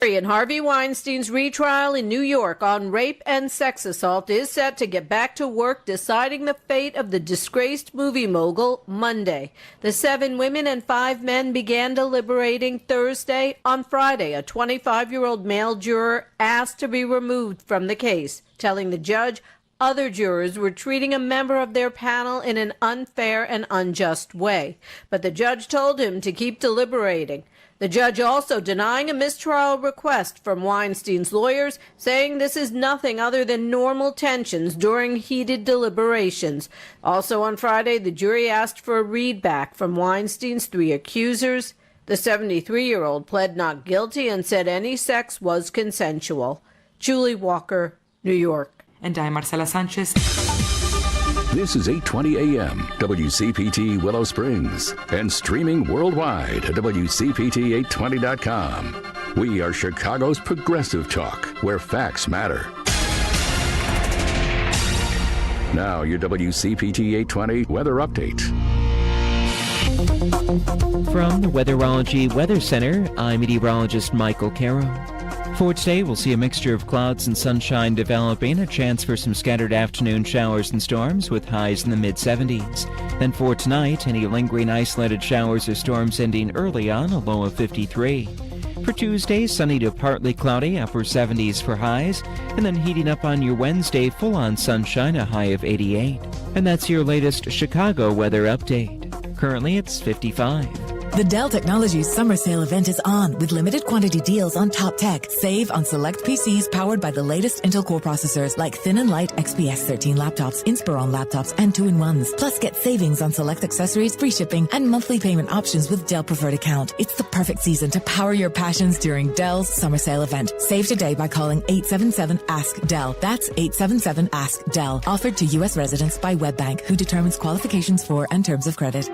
And Harvey Weinstein's retrial in New York on rape and sex assault is set to get back to work deciding the fate of the disgraced movie mogul Monday. The 7 women and 5 men began deliberating Thursday. On Friday, a 25-year-old male juror asked to be removed from the case, telling the judge other jurors were treating a member of their panel in an unfair and unjust way. But the judge told him to keep deliberating. The judge also denying a mistrial request from Weinstein's lawyers, saying this is nothing other than normal tensions during heated deliberations. Also on Friday, the jury asked for a readback from Weinstein's 3 accusers. The 73-year-old pled not guilty and said any sex was consensual. Julie Walker, New York. And I'm Marcela Sanchez. This is 820 AM, WCPT Willow Springs, and streaming worldwide at WCPT820.com. We are Chicago's progressive talk, where facts matter. Now, your WCPT 820 weather update. From the Weatherology Weather Center, I'm meteorologist Michael Caro. For today, we'll see a mixture of clouds and sunshine developing, a chance for some scattered afternoon showers and storms with highs in the mid-70s. Then for tonight, any lingering isolated showers or storms ending early on, a low of 53. For Tuesday, sunny to partly cloudy, upper 70s for highs, and then heating up on your Wednesday, full-on sunshine, a high of 88. And that's your latest Chicago weather update. Currently, it's 55. The Dell Technologies Summer Sale event is on with limited quantity deals on top tech. Save on select PCs powered by the latest Intel Core processors like Thin and Light XPS 13 laptops, Inspiron laptops, and 2-in-1s. Plus, get savings on select accessories, free shipping, and monthly payment options with Dell Preferred Account. It's the perfect season to power your passions during Dell's Summer Sale event. Save today by calling 877-ASK-DELL. That's 877-ASK-DELL. Offered to U.S. residents by WebBank, who determines qualifications for and terms of credit.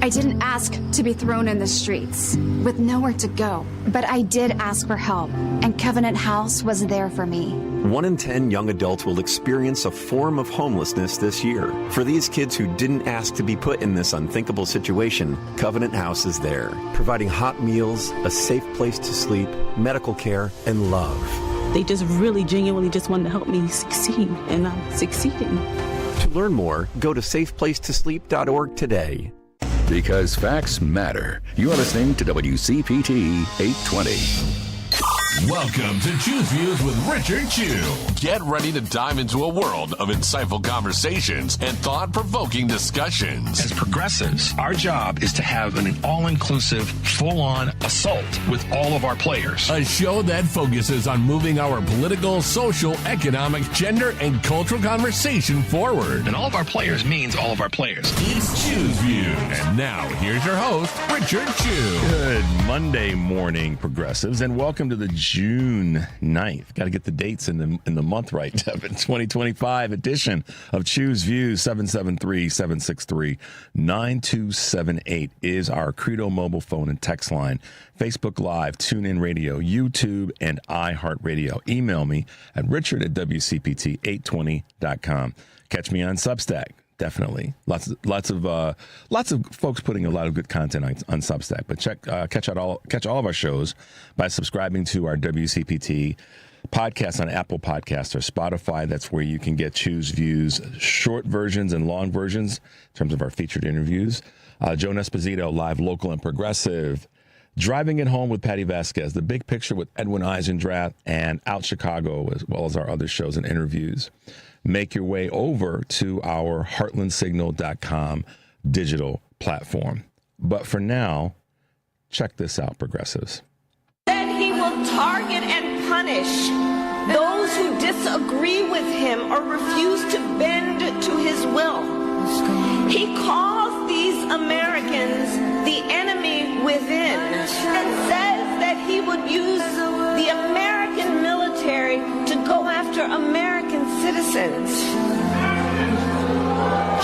I didn't ask to be thrown in the streets with nowhere to go, but I did ask for help, and Covenant House was there for me. 1 in 10 young adults will experience a form of homelessness this year. For these kids who didn't ask to be put in this unthinkable situation, Covenant House is there, providing hot meals, a safe place to sleep, medical care, and love. They just really genuinely just wanted to help me succeed, and I'm succeeding. To learn more, go to safeplacetosleep.org today. Because facts matter. You are listening to WCPT 820. Welcome to Choose Views with Richard Chew. Get ready to dive into a world of insightful conversations and thought-provoking discussions. As progressives, our job is to have an all-inclusive, full-on assault with all of our players. A show that focuses on moving our political, social, economic, gender, and cultural conversation forward. And all of our players means all of our players. It's Choose Views. And now, here's your host, Richard Chew. Good Monday morning, progressives, and welcome to the June 9th. Got to get the dates in the month right, Devin. 2025 edition of Choose Views. 773-763-9278 is our Credo mobile phone and text line. Facebook Live, TuneIn Radio, YouTube, and iHeartRadio. Email me at richard@WCPT820.com. Catch me on Substack. Definitely. Lots of folks putting a lot of good content on Substack. But catch all of our shows by subscribing to our WCPT podcast on Apple Podcasts or Spotify. That's where you can get Choose Views, short versions and long versions in terms of our featured interviews. Joan Esposito, live, local, and progressive. Driving It Home with Patty Vasquez, The Big Picture with Edwin Eisendrath, and Out Chicago, as well as our other shows and interviews. Make your way over to our heartlandsignal.com digital platform. But for now, check this out, progressives. Then he will target and punish those who disagree with him or refuse to bend to his will. He calls these Americans the enemy within and says that he would use the American military to go after American citizens.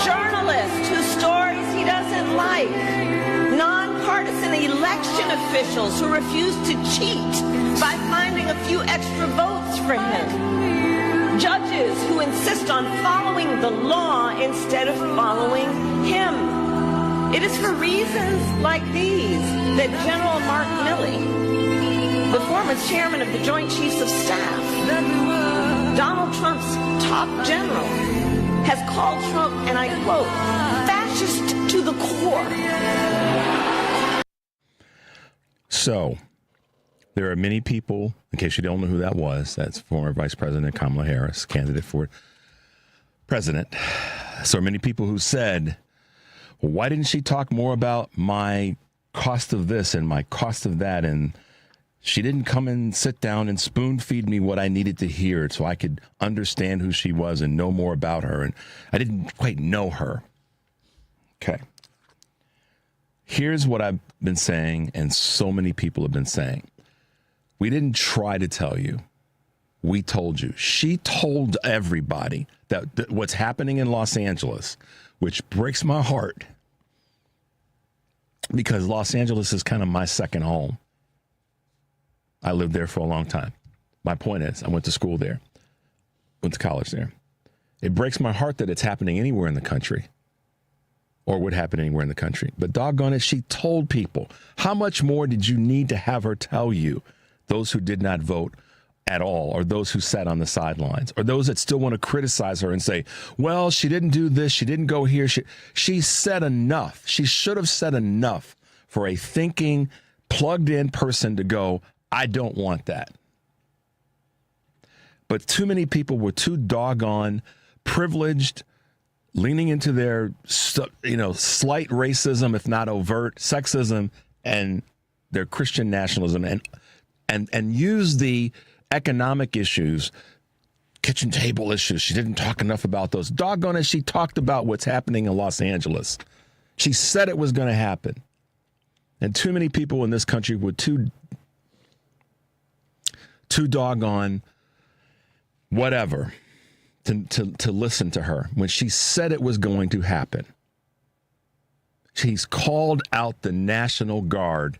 Journalists whose stories he doesn't like. Nonpartisan election officials who refuse to cheat by finding a few extra votes for him. Judges who insist on following the law instead of following him. It is for reasons like these that General Mark Milley, the former chairman of the Joint Chiefs of Staff, Donald Trump's top general, has called Trump, and I quote, fascist to the core. So, there are many people, in case you don't know who that was, that's former Vice President Kamala Harris, candidate for president. So many people who said, well, why didn't she talk more about my cost of this and my cost of that? And she didn't come and sit down and spoon feed me what I needed to hear so I could understand who she was and know more about her. And I didn't quite know her. Okay. Here's what I've been saying, and so many people have been saying. We didn't try to tell you. We told you. She told everybody that what's happening in Los Angeles, which breaks my heart, because Los Angeles is kind of my second home. I lived there for a long time. My point is, I went to school there, went to college there. It breaks my heart that it's happening anywhere in the country, or would happen anywhere in the country. But doggone it, she told people. How much more did you need to have her tell you, those who did not vote at all, or those who sat on the sidelines, or those that still want to criticize her and say, well, she didn't do this, she didn't go here. She said enough. She should have said enough for a thinking, plugged-in person to go, I don't want that. But too many people were too doggone privileged, leaning into their, slight racism, if not overt sexism, and their Christian nationalism, and use the economic issues, kitchen table issues. She didn't talk enough about those. Doggone it, she talked about what's happening in Los Angeles. She said it was going to happen. And too many people in this country were too doggone whatever to listen to her when she said it was going to happen. She's called out the National Guard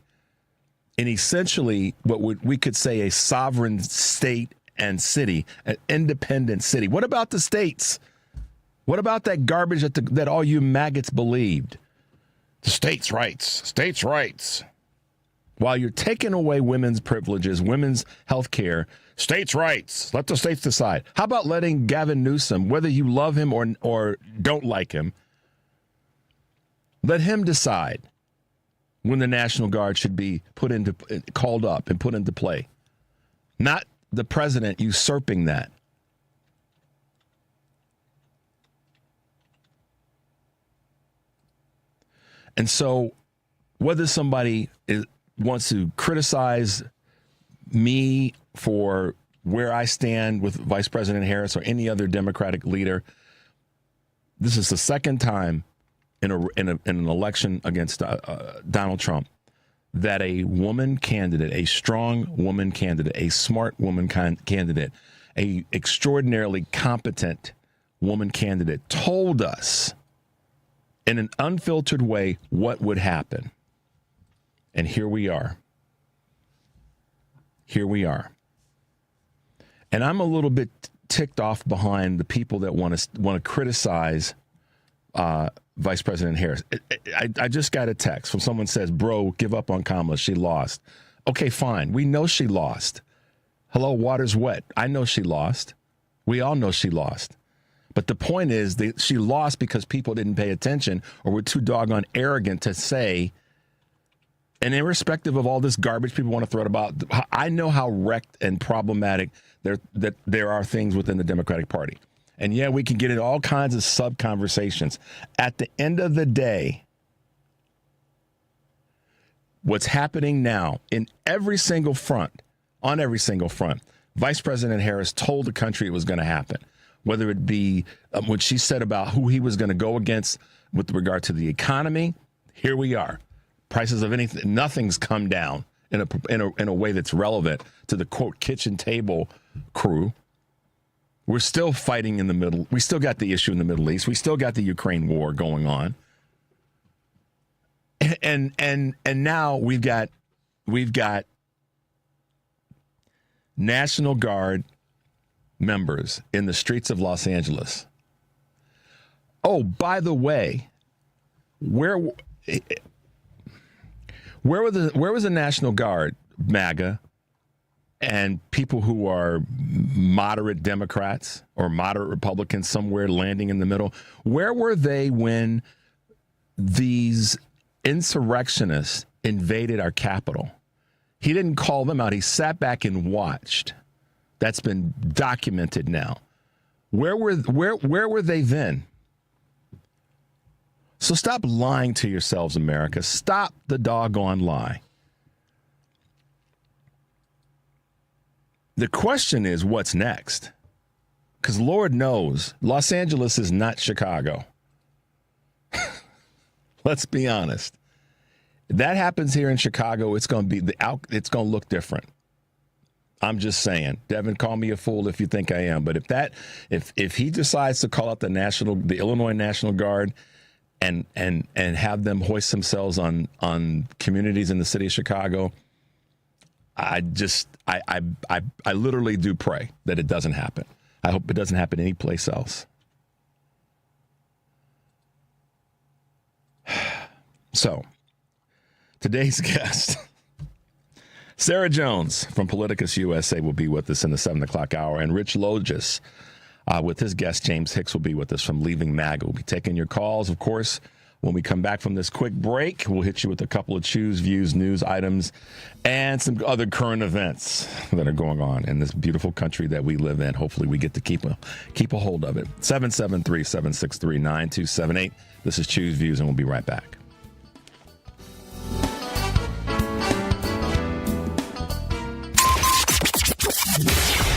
in essentially what we could say a sovereign state and city, an independent city. What about the states? What about that garbage that all you maggots believed? The states' rights. While you're taking away women's privileges, women's health care, states' rights, let the states decide. How about letting Gavin Newsom, whether you love him or don't like him, let him decide when the National Guard should be called up and put into play. Not the president usurping that. And so whether somebody wants to criticize me for where I stand with Vice President Harris or any other Democratic leader, this is the second time in an election against Donald Trump that a woman candidate, a strong woman candidate, a smart woman candidate, a extraordinarily competent woman candidate told us in an unfiltered way what would happen. And here we are. Here we are. And I'm a little bit ticked off behind the people that want to criticize Vice President Harris. I just got a text from someone says, bro, give up on Kamala. She lost. Okay, fine. We know she lost. Hello, water's wet. I know she lost. We all know she lost. But the point is that she lost because people didn't pay attention or were too doggone arrogant to say, and irrespective of all this garbage people want to throw about, I know how wrecked and problematic that there are things within the Democratic Party. And yeah, we can get into all kinds of sub-conversations. At the end of the day, what's happening now in every single front, on every single front, Vice President Harris told the country it was going to happen. Whether it be what she said about who he was going to go against with regard to the economy, here we are. Prices of anything, nothing's come down in a way that's relevant to the, quote, kitchen table crew. We're still fighting in the middle. We still got the issue in the Middle East. We still got the Ukraine war going on. And now we've got National Guard members in the streets of Los Angeles. Oh, by the way, Where was the National Guard, MAGA, and people who are moderate Democrats or moderate Republicans somewhere landing in the middle? Where were they when these insurrectionists invaded our Capitol? He didn't call them out. He sat back and watched. That's been documented now. Where were they then? So stop lying to yourselves, America. Stop the doggone lie. The question is, what's next? Because Lord knows, Los Angeles is not Chicago. Let's be honest. If that happens here in Chicago, it's going to look different. I'm just saying. Devin, call me a fool if you think I am. But if he decides to call out the Illinois National Guard and have them hoist themselves on communities in the city of Chicago, I literally do pray that it doesn't happen. I hope it doesn't happen anyplace else. So, today's guest, Sarah Jones from Politicus USA, will be with us in the 7 o'clock hour, and Rich Logis with his guest, James Hicks, will be with us from Leaving MAGA. We'll be taking your calls, of course. When we come back from this quick break, we'll hit you with a couple of Choose Views news items and some other current events that are going on in this beautiful country that we live in. Hopefully we get to keep a hold of it. 773-763-9278. This is Choose Views, and we'll be right back.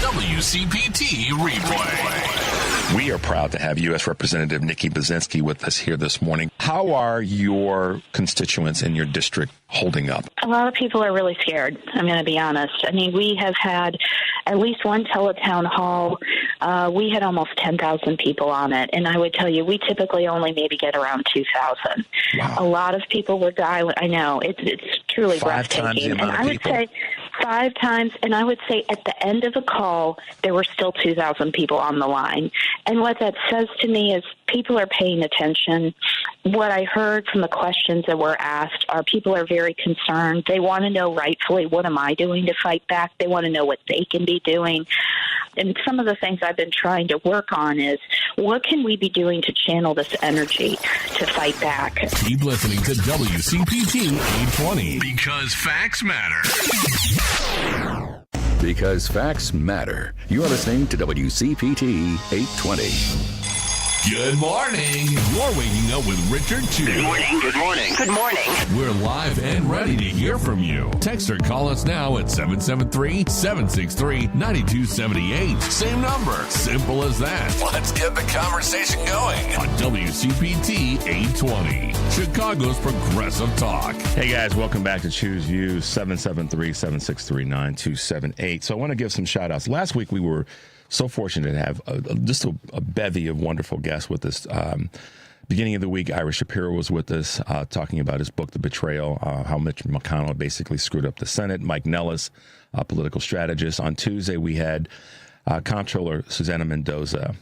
WCPT Replay. We are proud to have U.S. Representative Nikki Baczynski with us here this morning. How are your constituents in your district holding up? A lot of people are really scared, I'm going to be honest. I mean, we have had at least one teletown hall. We had almost 10,000 people on it. And I would tell you, we typically only maybe get around 2,000. Wow. A lot of people were dying. I know. It's truly breathtaking. And I would say 5 times. And I would say at the end of the call, there were still 2,000 people on the line. And what that says to me is people are paying attention. What I heard from the questions that were asked are people are very concerned. They want to know rightfully, what am I doing to fight back? They want to know what they can be doing. And some of the things I've been trying to work on is what can we be doing to channel this energy to fight back? Keep listening to WCPT 820 because facts matter. Because facts matter. You're listening to WCPT 820. Good morning. You're waking up with Richard Chew. Good morning. Good morning. Good morning. We're live and ready to hear from you. Text or call us now at 773-763-9278. Same number. Simple as that. Let's get the conversation going on WCPT 820. Chicago's Progressive Talk. Hey guys, welcome back to Choose Views, 773-763-9278. So I want to give some shout outs. Last week we were so fortunate to have just a bevy of wonderful guests with us. Beginning of the week, Ira Shapiro was with us talking about his book, The Betrayal, how Mitch McConnell basically screwed up the Senate. Mike Nellis, a political strategist. On Tuesday, we had Comptroller Susana Mendoza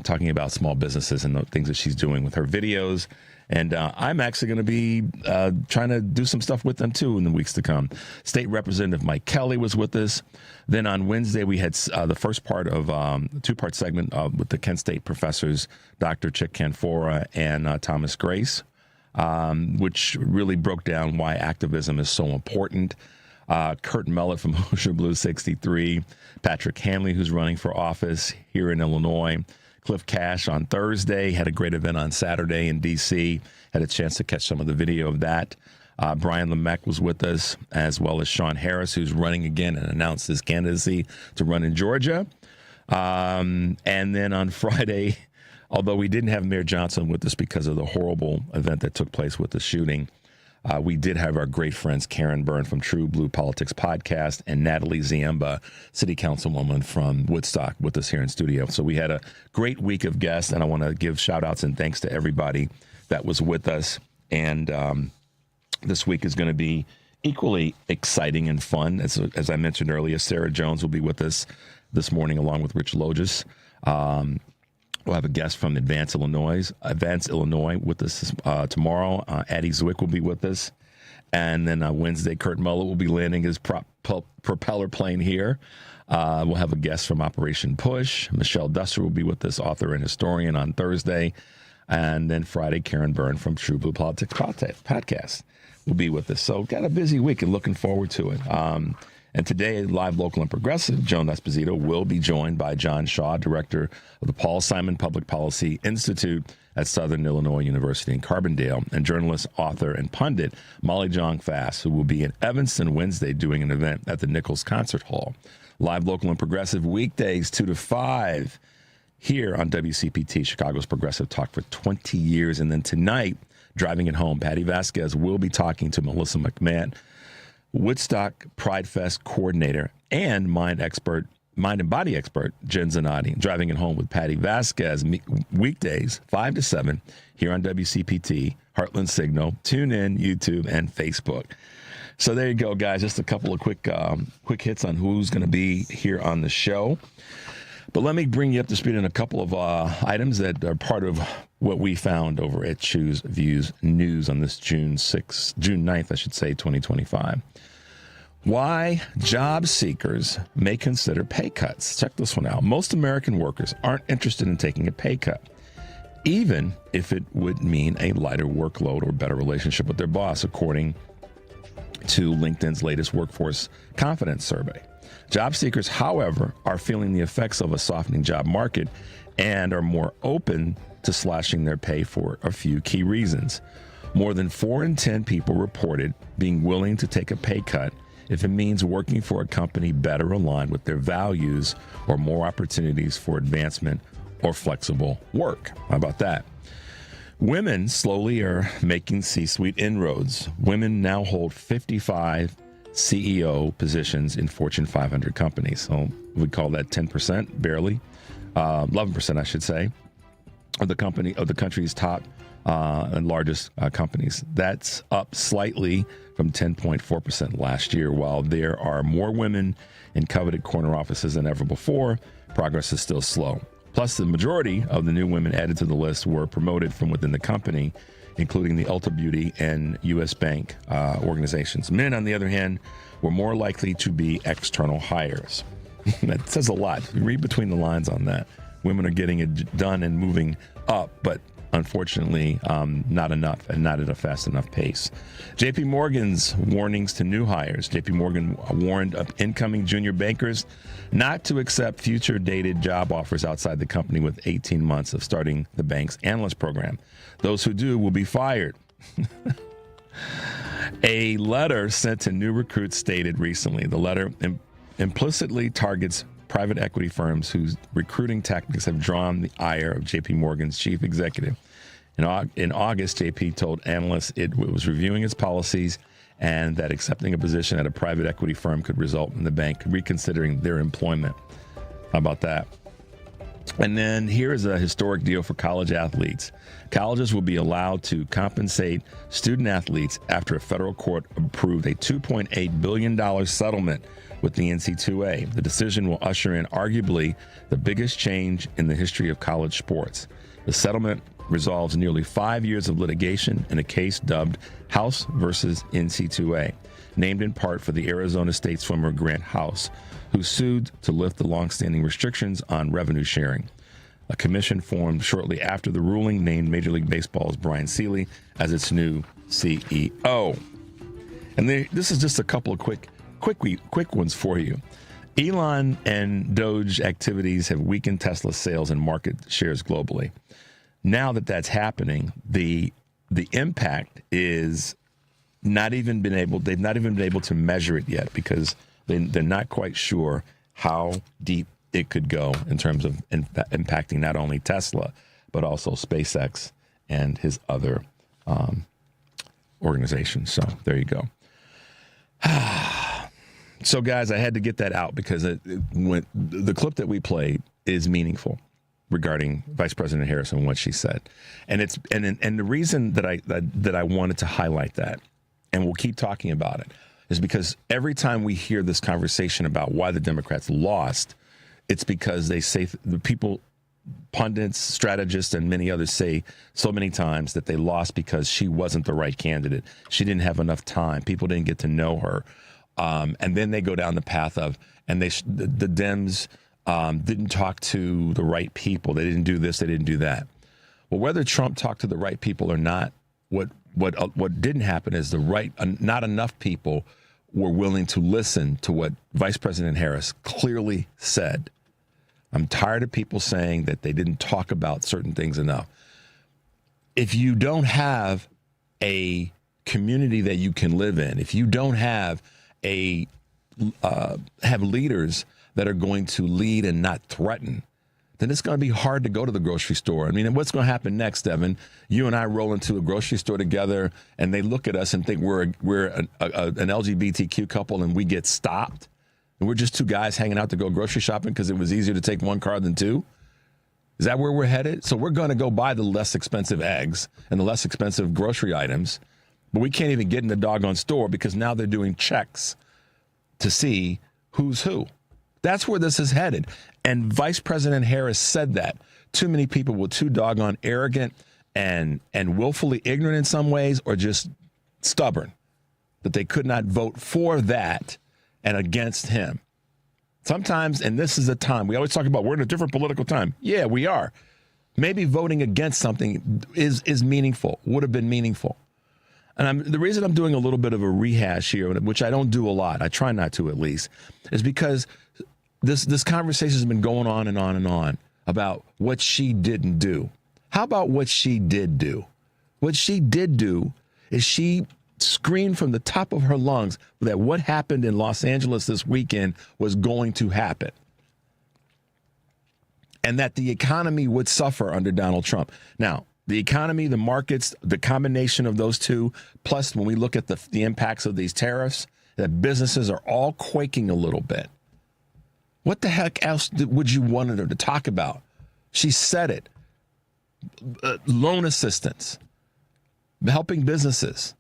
talking about small businesses and the things that she's doing with her videos. And I'm actually going to be trying to do some stuff with them, too, in the weeks to come. State Representative Mike Kelly was with us. Then on Wednesday, we had the first part of a 2-part segment with the Kent State professors, Dr. Chick Canfora and Thomas Grace, which really broke down why activism is so important. Kurt Mellett from Hoosier Blue 63, Patrick Hanley, who's running for office here in Illinois, Cliff Cash on Thursday, had a great event on Saturday in D.C., had a chance to catch some of the video of that. Brian LeMec was with us, as well as Sean Harris, who's running again and announced his candidacy to run in Georgia. And then on Friday, although we didn't have Mayor Johnson with us because of the horrible event that took place with the shooting, we did have our great friends Karen Byrne from True Blue Politics Podcast and Natalie Ziemba, City Councilwoman from Woodstock, with us here in studio. So we had a great week of guests, and I want to give shout-outs and thanks to everybody that was with us. And this week is going to be equally exciting and fun. As I mentioned earlier, Sarah Jones will be with us this morning along with Rich Logis. We'll have a guest from Advance Illinois with us tomorrow. Addie Zwick will be with us. And then Wednesday, Kurt Muller will be landing his propeller plane here. We'll have a guest from Operation Push. Michelle Duster will be with us, author and historian, on Thursday. And then Friday, Karen Byrne from True Blue Politics Podcast will be with us. So got a busy week and looking forward to it. And today, Live, Local, and Progressive, Joan Esposito will be joined by John Shaw, director of the Paul Simon Public Policy Institute at Southern Illinois University in Carbondale, and journalist, author, and pundit Molly Jong-Fast, who will be in Evanston Wednesday doing an event at the Nichols Concert Hall. Live, Local, and Progressive weekdays 2 to 5 here on WCPT, Chicago's Progressive Talk for 20 years. And then tonight, driving it home, Patty Vasquez will be talking to Melissa McMahon, Woodstock Pride Fest coordinator and mind and body expert Jen Zanotti. Driving it home with Patty Vasquez weekdays 5 to 7 here on WCPT, Heartland Signal, TuneIn, YouTube, and Facebook. So there you go, guys. Just a couple of quick hits on who's going to be here on the show. But let me bring you up to speed on a couple of items that are part of what we found over at Choose Views News on this June 9th, 2025. Why job seekers may consider pay cuts. Check this one out. Most American workers aren't interested in taking a pay cut, even if it would mean a lighter workload or better relationship with their boss, according to LinkedIn's latest workforce confidence survey. Job seekers, however, are feeling the effects of a softening job market and are more open to slashing their pay for a few key reasons. More than 4 in 10 people reported being willing to take a pay cut if it means working for a company better aligned with their values or more opportunities for advancement or flexible work. How about that? Women slowly are making C-suite inroads. Women now hold 55 CEO positions in Fortune 500 companies. So we call that 10%, barely, 11%, I should say, of the country's top and largest companies. That's up slightly from 10.4% last year. While there are more women in coveted corner offices than ever before, progress is still slow. Plus, the majority of the new women added to the list were promoted from within the company, including the Ulta Beauty and U.S. Bank organizations. Men, on the other hand, were more likely to be external hires. That says a lot. Read between the lines on that. Women are getting it done and moving up, but unfortunately, not enough and not at a fast enough pace. JP Morgan's warnings to new hires. JP Morgan warned of incoming junior bankers not to accept future dated job offers outside the company with 18 months of starting the bank's analyst program. Those who do will be fired. A letter sent to new recruits stated recently. The letter implicitly targets private equity firms whose recruiting tactics have drawn the ire of JP Morgan's chief executive. In August, JP told analysts it was reviewing its policies and that accepting a position at a private equity firm could result in the bank reconsidering their employment. How about that? And then here's a historic deal for college athletes. Colleges will be allowed to compensate student athletes after a federal court approved a $2.8 billion settlement with the NCAA. The decision will usher in arguably the biggest change in the history of college sports. The settlement resolves nearly 5 years of litigation in a case dubbed House versus NCAA, named in part for the Arizona State swimmer Grant House, who sued to lift the longstanding restrictions on revenue sharing. A commission formed shortly after the ruling named Major League Baseball's Brian Seeley as its new CEO. And this is just a couple of quick ones for you. Elon and Doge activities have weakened Tesla's sales and market shares globally. Now that that's happening, the impact is they've not even been able to measure it yet because they're not quite sure how deep it could go in terms of impacting not only Tesla, but also SpaceX and his other organizations. So there you go. So, guys, I had to get that out because the clip that we played is meaningful regarding Vice President Harris and what she said, and the reason that I wanted to highlight that, and we'll keep talking about it, is because every time we hear this conversation about why the Democrats lost, it's because they say the people pundits, strategists, and many others say so many times that they lost because she wasn't the right candidate. She didn't have enough time. People didn't get to know her. And then they go down the path of, and the Dems didn't talk to the right people. They didn't do this. They didn't do that. Well, whether Trump talked to the right people or not, what didn't happen is not enough people were willing to listen to what Vice President Harris clearly said. I'm tired of people saying that they didn't talk about certain things enough. If you don't have a community that you can live in, if you don't have have leaders that are going to lead and not threaten, then it's going to be hard to go to the grocery store. I mean, what's going to happen next, Evan? You and I roll into a grocery store together, and they look at us and think we're an LGBTQ couple, and we get stopped, and we're just two guys hanging out to go grocery shopping because it was easier to take one car than two? Is that where we're headed? So we're going to go buy the less expensive eggs and the less expensive grocery items, but we can't even get in the doggone store because now they're doing checks to see who's who. That's where this is headed. And Vice President Harris said that. Too many people were too doggone arrogant and willfully ignorant in some ways, or just stubborn, that they could not vote for that and against him. Sometimes, and this is a time, we always talk about we're in a different political time. Yeah, we are. Maybe voting against something is meaningful, would have been meaningful. And the reason I'm doing a little bit of a rehash here, which I don't do a lot, I try not to at least, is because this conversation has been going on and on and on about what she didn't do. How about what she did do? What she did do is she screamed from the top of her lungs that what happened in Los Angeles this weekend was going to happen, and that the economy would suffer under Donald Trump. Now, the economy, the markets, the combination of those two, plus when we look at the impacts of these tariffs, that businesses are all quaking a little bit. What the heck else would you want her to talk about? She said it. Loan assistance, helping businesses.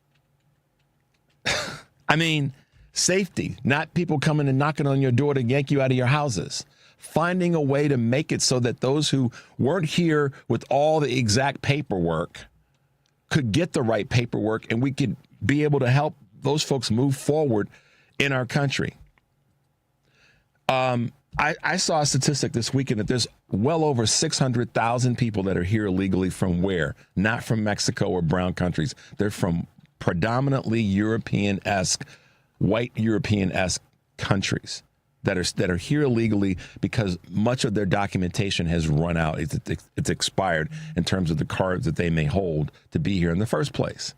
I mean, safety, not people coming and knocking on your door to yank you out of your houses. Finding a way to make it so that those who weren't here with all the exact paperwork could get the right paperwork, and we could be able to help those folks move forward in our country. I saw a statistic this weekend that there's well over 600,000 people that are here illegally from where? Not from Mexico or brown countries. They're from predominantly European-esque, white European-esque countries that are here illegally because much of their documentation has run out. It's expired in terms of the cards that they may hold to be here in the first place.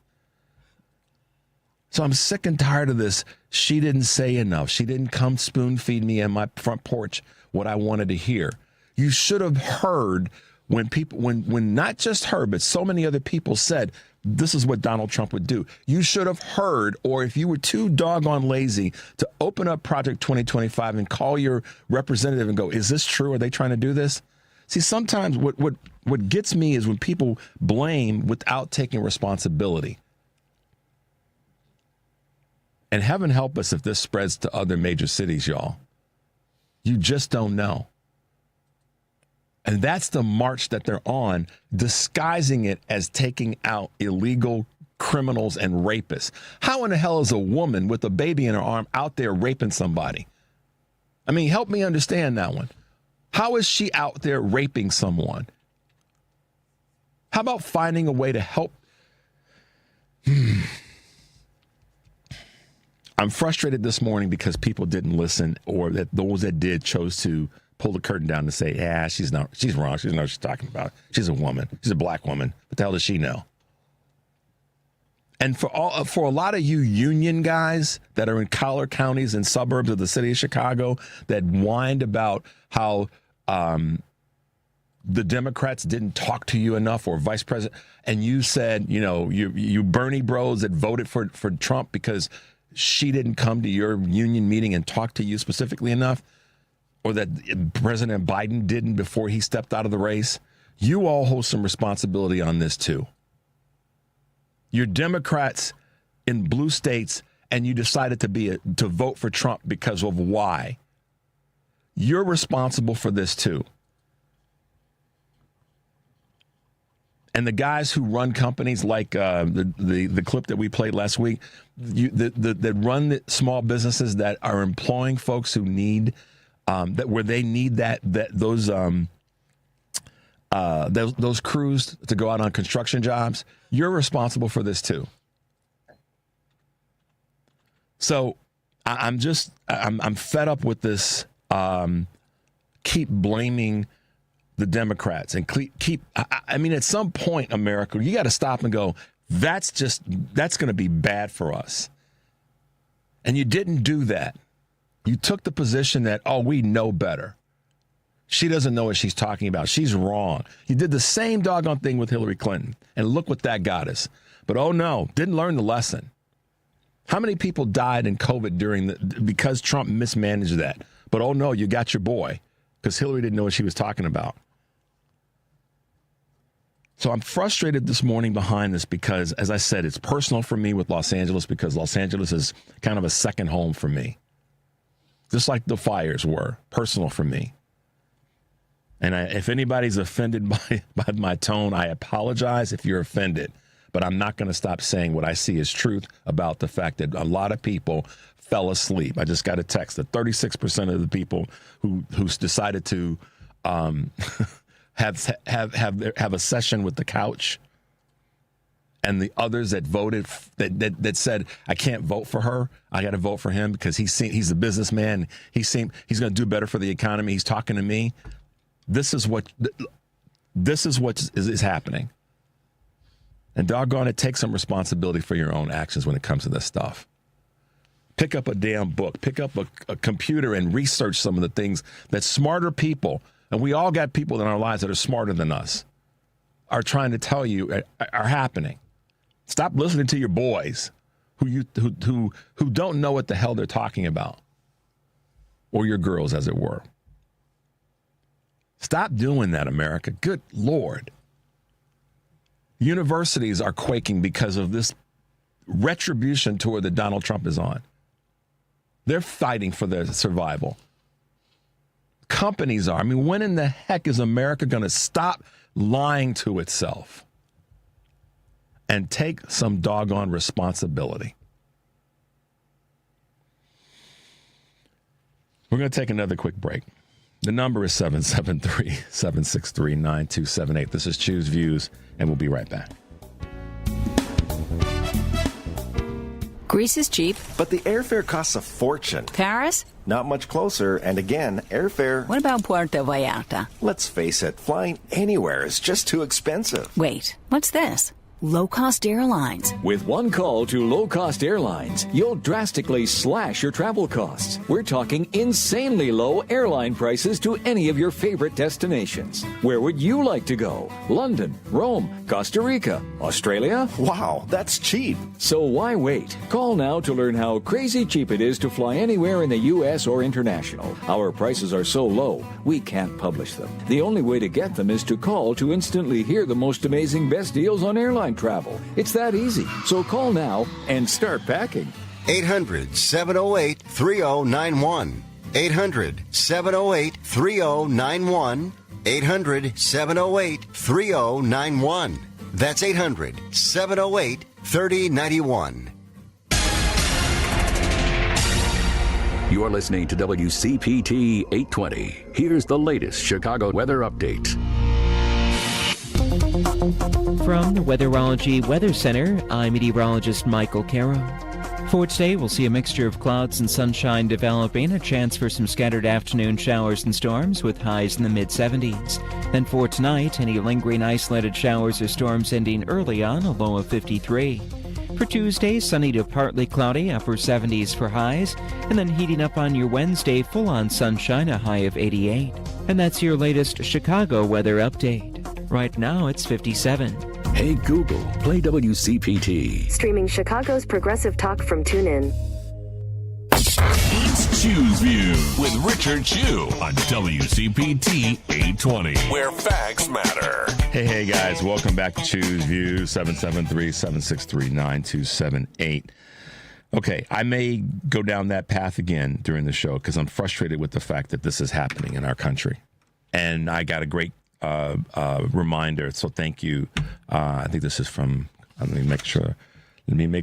So I'm sick and tired of this. She didn't say enough. She didn't come spoon feed me on my front porch what I wanted to hear. You should have heard when not just her, but so many other people said, this is what Donald Trump would do. You should have heard, or if you were too doggone lazy to open up Project 2025 and call your representative and go, is this true? Are they trying to do this? See, sometimes what gets me is when people blame without taking responsibility. And heaven help us if this spreads to other major cities, y'all. You just don't know. And that's the march that they're on, disguising it as taking out illegal criminals and rapists. How in the hell is a woman with a baby in her arm out there raping somebody? I mean, help me understand that one. How is she out there raping someone? How about finding a way to help? I'm frustrated this morning because people didn't listen, or that those that did chose to pull the curtain down and say, yeah, she's wrong. She doesn't know what she's talking about. She's a woman. She's a black woman. What the hell does she know? And for a lot of you union guys that are in collar counties and suburbs of the city of Chicago that whined about how the Democrats didn't talk to you enough, or vice president, and you said, you Bernie bros that voted for Trump because she didn't come to your union meeting and talk to you specifically enough, or that President Biden didn't before he stepped out of the race, you all hold some responsibility on this too. You're Democrats in blue states, and you decided to vote for Trump because of why. You're responsible for this too. And the guys who run companies like the clip that we played last week, that run the small businesses that are employing folks who need where they need those crews to go out on construction jobs, you're responsible for this too. So I'm fed up with this. Keep blaming the Democrats and I mean, at some point, America, you got to stop and go, that's going to be bad for us. And you didn't do that. You took the position that, we know better. She doesn't know what she's talking about. She's wrong. You did the same doggone thing with Hillary Clinton, and look what that got us. But no, didn't learn the lesson. How many people died in COVID because Trump mismanaged that? But no, you got your boy, because Hillary didn't know what she was talking about. So I'm frustrated this morning behind this because, as I said, it's personal for me with Los Angeles, because Los Angeles is kind of a second home for me. Just like the fires were personal for me. And if anybody's offended by my tone, I apologize if you're offended. But I'm not going to stop saying what I see as truth about the fact that a lot of people fell asleep. I just got a text that 36% of the people who decided to have a session with the couch, and the others that voted that said, I can't vote for her, I got to vote for him because he's a businessman. He's going to do better for the economy. He's talking to me. This is what is happening. And doggone it, take some responsibility for your own actions when it comes to this stuff. Pick up a damn book. Pick up a computer and research some of the things that smarter people, and we all got people in our lives that are smarter than us, are trying to tell you are happening. Stop listening to your boys who don't know what the hell they're talking about, or your girls, as it were. Stop doing that, America. Good Lord. Universities are quaking because of this retribution tour that Donald Trump is on. They're fighting for their survival. Companies are. I mean, when in the heck is America going to stop lying to itself and take some doggone responsibility? We're going to take another quick break. The number is 773-763-9278. This is Choose Views, and we'll be right back. Greece is cheap. But the airfare costs a fortune. Paris? Not much closer, and again, airfare... What about Puerto Vallarta? Let's face it, flying anywhere is just too expensive. Wait, what's this? Low-cost airlines. With one call to low-cost airlines, you'll drastically slash your travel costs. We're talking insanely low airline prices to any of your favorite destinations. Where would you like to go? London, Rome, Costa Rica, Australia? Wow, that's cheap. So why wait? Call now to learn how crazy cheap it is to fly anywhere in the U.S. or international. Our prices are so low, we can't publish them. The only way to get them is to call to instantly hear the most amazing best deals on airline travel. It's that easy. So call now and start packing. 800-708-3091. 800-708-3091. 800-708-3091. That's 800-708-3091. You're listening to WCPT 820. Here's the latest Chicago weather update. From the Weatherology Weather Center, I'm meteorologist Michael Caro. For today, we'll see a mixture of clouds and sunshine developing, a chance for some scattered afternoon showers and storms with highs in the mid-70s. Then for tonight, any lingering isolated showers or storms ending early on, a low of 53. For Tuesday, sunny to partly cloudy, upper 70s for highs, and then heating up on your Wednesday, full-on sunshine, a high of 88. And that's your latest Chicago weather update. Right now, it's 57. Hey Google, play WCPT. Streaming Chicago's progressive talk from TuneIn. It's Choose View with Richard Chu on WCPT 820, where facts matter. Hey guys, welcome back to Choose View, 773-763-9278. Okay, I may go down that path again during the show because I'm frustrated with the fact that this is happening in our country. And I got a great reminder. So thank you. I think this is from, let me make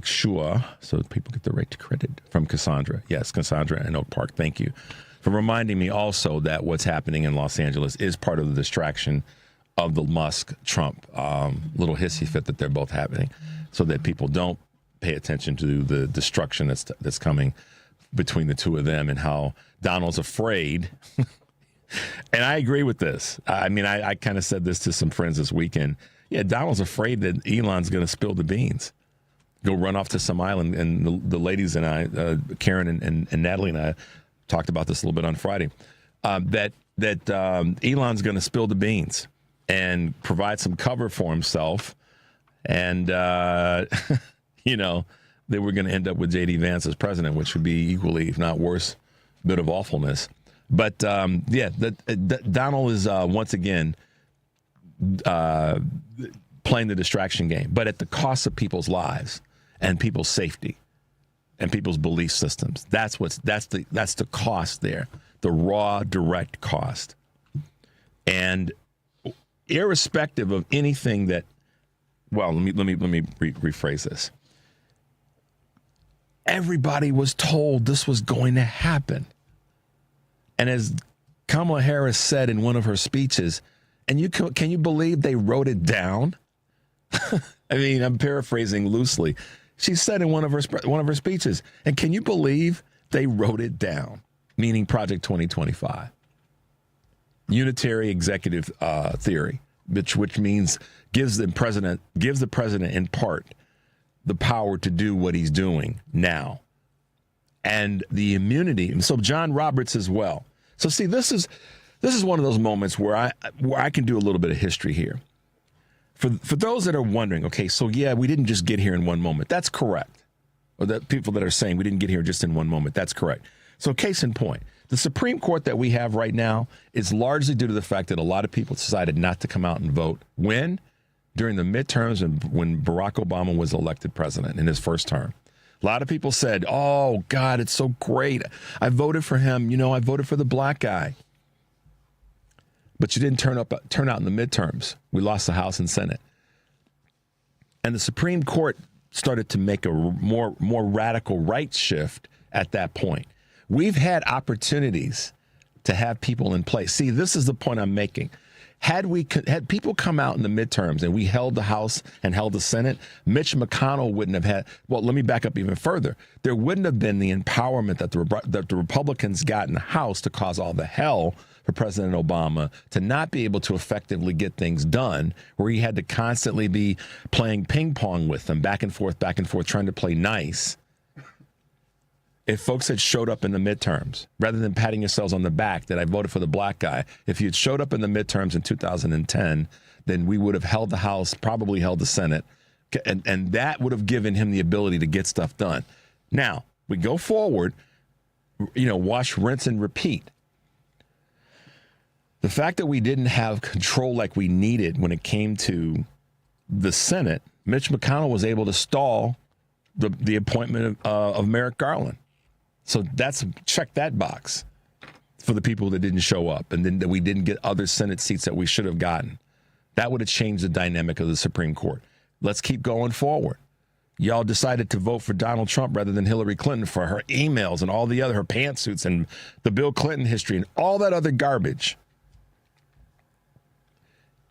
sure so people get the right to credit, from Cassandra. Yes, Cassandra in Oak Park. Thank you for reminding me also that what's happening in Los Angeles is part of the distraction of the Musk-Trump little hissy fit that they're both having, so that people don't pay attention to the destruction that's coming between the two of them, and how Donald's afraid. And I agree with this. I mean, I kind of said this to some friends this weekend. Yeah, Donald's afraid that Elon's going to spill the beans, go run off to some island. And the ladies and I, Karen and Natalie and I, talked about this a little bit on Friday, that Elon's going to spill the beans and provide some cover for himself. And, you know, they were going to end up with J.D. Vance as president, which would be equally, if not worse, bit of awfulness. But, Donald is once again playing the distraction game, but at the cost of people's lives and people's safety and people's belief systems. That's the cost there, the raw, direct cost. And irrespective of anything that, well, let me rephrase this. Everybody was told this was going to happen. And as Kamala Harris said in one of her speeches, and can you believe they wrote it down? I mean, I'm paraphrasing loosely. She said in one of her speeches, and can you believe they wrote it down? Meaning Project 2025, unitary executive theory, which means gives the president in part the power to do what he's doing now, and the immunity. And so John Roberts as well. So see, this is one of those moments where I can do a little bit of history here. For those that are wondering, okay, so yeah, we didn't just get here in one moment. That's correct. Or the people that are saying we didn't get here just in one moment. That's correct. So case in point, the Supreme Court that we have right now is largely due to the fact that a lot of people decided not to come out and vote. When? During the midterms and when Barack Obama was elected president in his first term. A lot of people said, oh, God, it's so great. I voted for him. You know, I voted for the black guy. But you didn't turn out in the midterms. We lost the House and Senate. And the Supreme Court started to make a more radical right shift at that point. We've had opportunities to have people in place. See, this is the point I'm making. Had people come out in the midterms and we held the House and held the Senate, Mitch McConnell wouldn't have had, well, let me back up even further. There wouldn't have been the empowerment that the Republicans got in the House to cause all the hell for President Obama to not be able to effectively get things done, where he had to constantly be playing ping pong with them, back and forth, trying to play nice. If folks had showed up in the midterms, rather than patting yourselves on the back that I voted for the black guy, if you had showed up in the midterms in 2010, then we would have held the House, probably held the Senate, and that would have given him the ability to get stuff done. Now, we go forward, wash, rinse, and repeat. The fact that we didn't have control like we needed when it came to the Senate, Mitch McConnell was able to stall the appointment of Merrick Garland. So check that box for the people that didn't show up, and then that we didn't get other Senate seats that we should have gotten. That would have changed the dynamic of the Supreme Court. Let's keep going forward. Y'all decided to vote for Donald Trump rather than Hillary Clinton for her emails and all the other, her pantsuits and the Bill Clinton history and all that other garbage.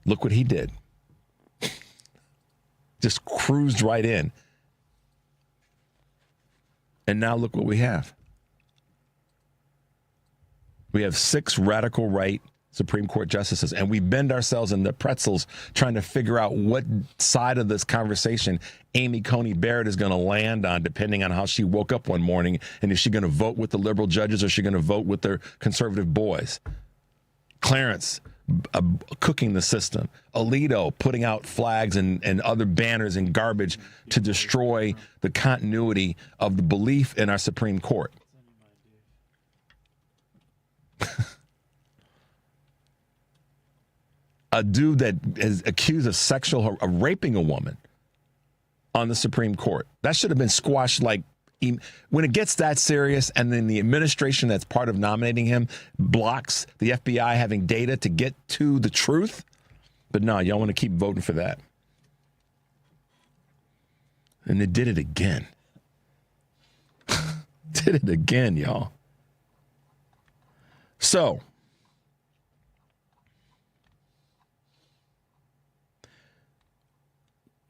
Look what he did. Just cruised right in. And now look what we have. We have 6 radical right Supreme Court justices, and we bend ourselves in the pretzels trying to figure out what side of this conversation Amy Coney Barrett is going to land on, depending on how she woke up one morning. And is she going to vote with the liberal judges, or is she going to vote with their conservative boys? Clarence cooking the system. Alito putting out flags and other banners and garbage to destroy the continuity of the belief in our Supreme Court. A dude that is accused of raping a woman on the Supreme Court. That should have been squashed when it gets that serious, and then the administration that's part of nominating him blocks the FBI having data to get to the truth But no, y'all want to keep voting for that. And they did it again. Did it again, y'all. So,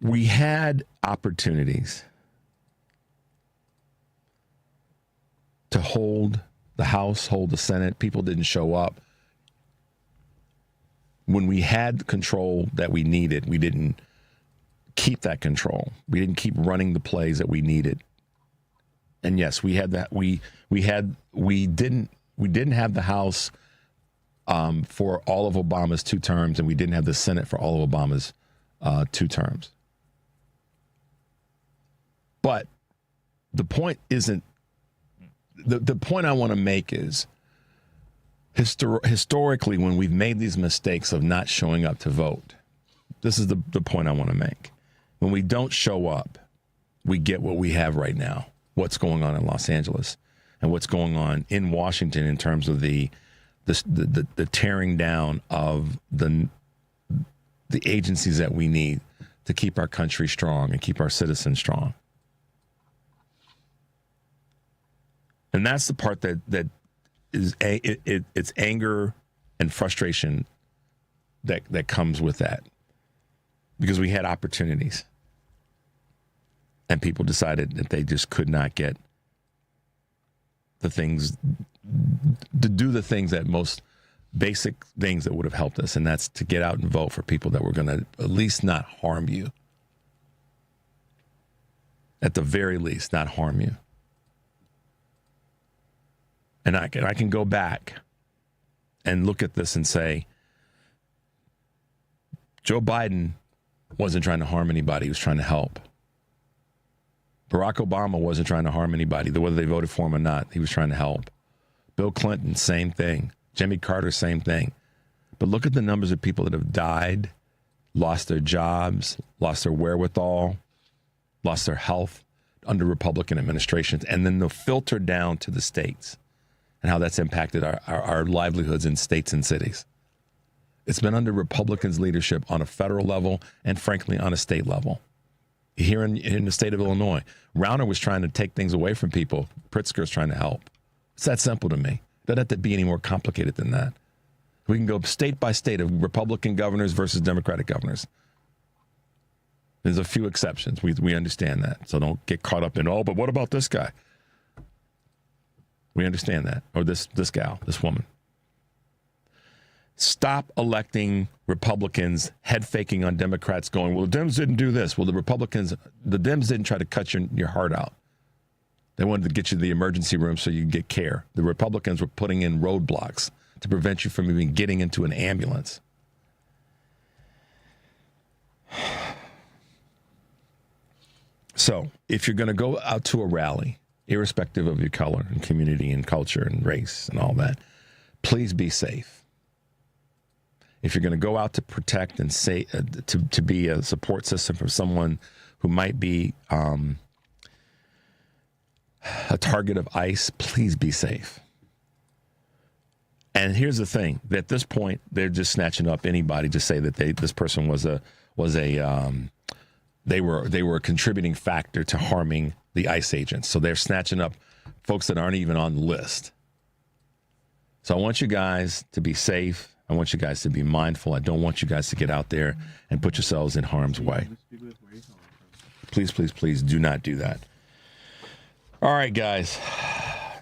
we had opportunities to hold the House, hold the Senate. People didn't show up. When we had control that we needed, we didn't keep that control. We didn't keep running the plays that we needed. And yes, we had that. We didn't have the House for all of Obama's 2 terms, and we didn't have the Senate for all of Obama's 2 terms. But the point isn't. The point I want to make is historically, when we've made these mistakes of not showing up to vote, this is the point I want to make. When we don't show up, we get what we have right now, what's going on in Los Angeles and what's going on in Washington in terms of the tearing down of the agencies that we need to keep our country strong and keep our citizens strong. And that's the part that is it's anger and frustration that comes with that, because we had opportunities and people decided that they just could not get the things to do the things that most basic things that would have helped us, and that's to get out and vote for people that were going to at least not harm you. At the very least, not harm you. And I can go back and look at this and say, Joe Biden wasn't trying to harm anybody. He was trying to help. Barack Obama wasn't trying to harm anybody, whether they voted for him or not. He was trying to help. Bill Clinton, same thing. Jimmy Carter, same thing. But look at the numbers of people that have died, lost their jobs, lost their wherewithal, lost their health under Republican administrations, and then they'll filter down to the states and how that's impacted our livelihoods in states and cities. It's been under Republicans' leadership on a federal level and, frankly, on a state level. Here in the state of Illinois, Rauner was trying to take things away from people. Pritzker's trying to help. It's that simple to me. It doesn't have to be any more complicated than that. We can go state by state of Republican governors versus Democratic governors. There's a few exceptions. We understand that. So don't get caught up in, but what about this guy? We understand that. Or this gal, this woman. Stop electing Republicans, head faking on Democrats going, well, the Dems didn't do this. Well, the Dems didn't try to cut your heart out. They wanted to get you to the emergency room so you could get care. The Republicans were putting in roadblocks to prevent you from even getting into an ambulance. So if you're going to go out to a rally, irrespective of your color and community and culture and race and all that, please be safe. If you're going to go out to protect and say to be a support system for someone who might be a target of ICE, please be safe. And here's the thing: at this point, they're just snatching up anybody to say that this person they were a contributing factor to harming the ICE agents. So they're snatching up folks that aren't even on the list. So I want you guys to be safe. I want you guys to be mindful. I don't want you guys to get out there and put yourselves in harm's way. Please, please, please do not do that. All right, guys.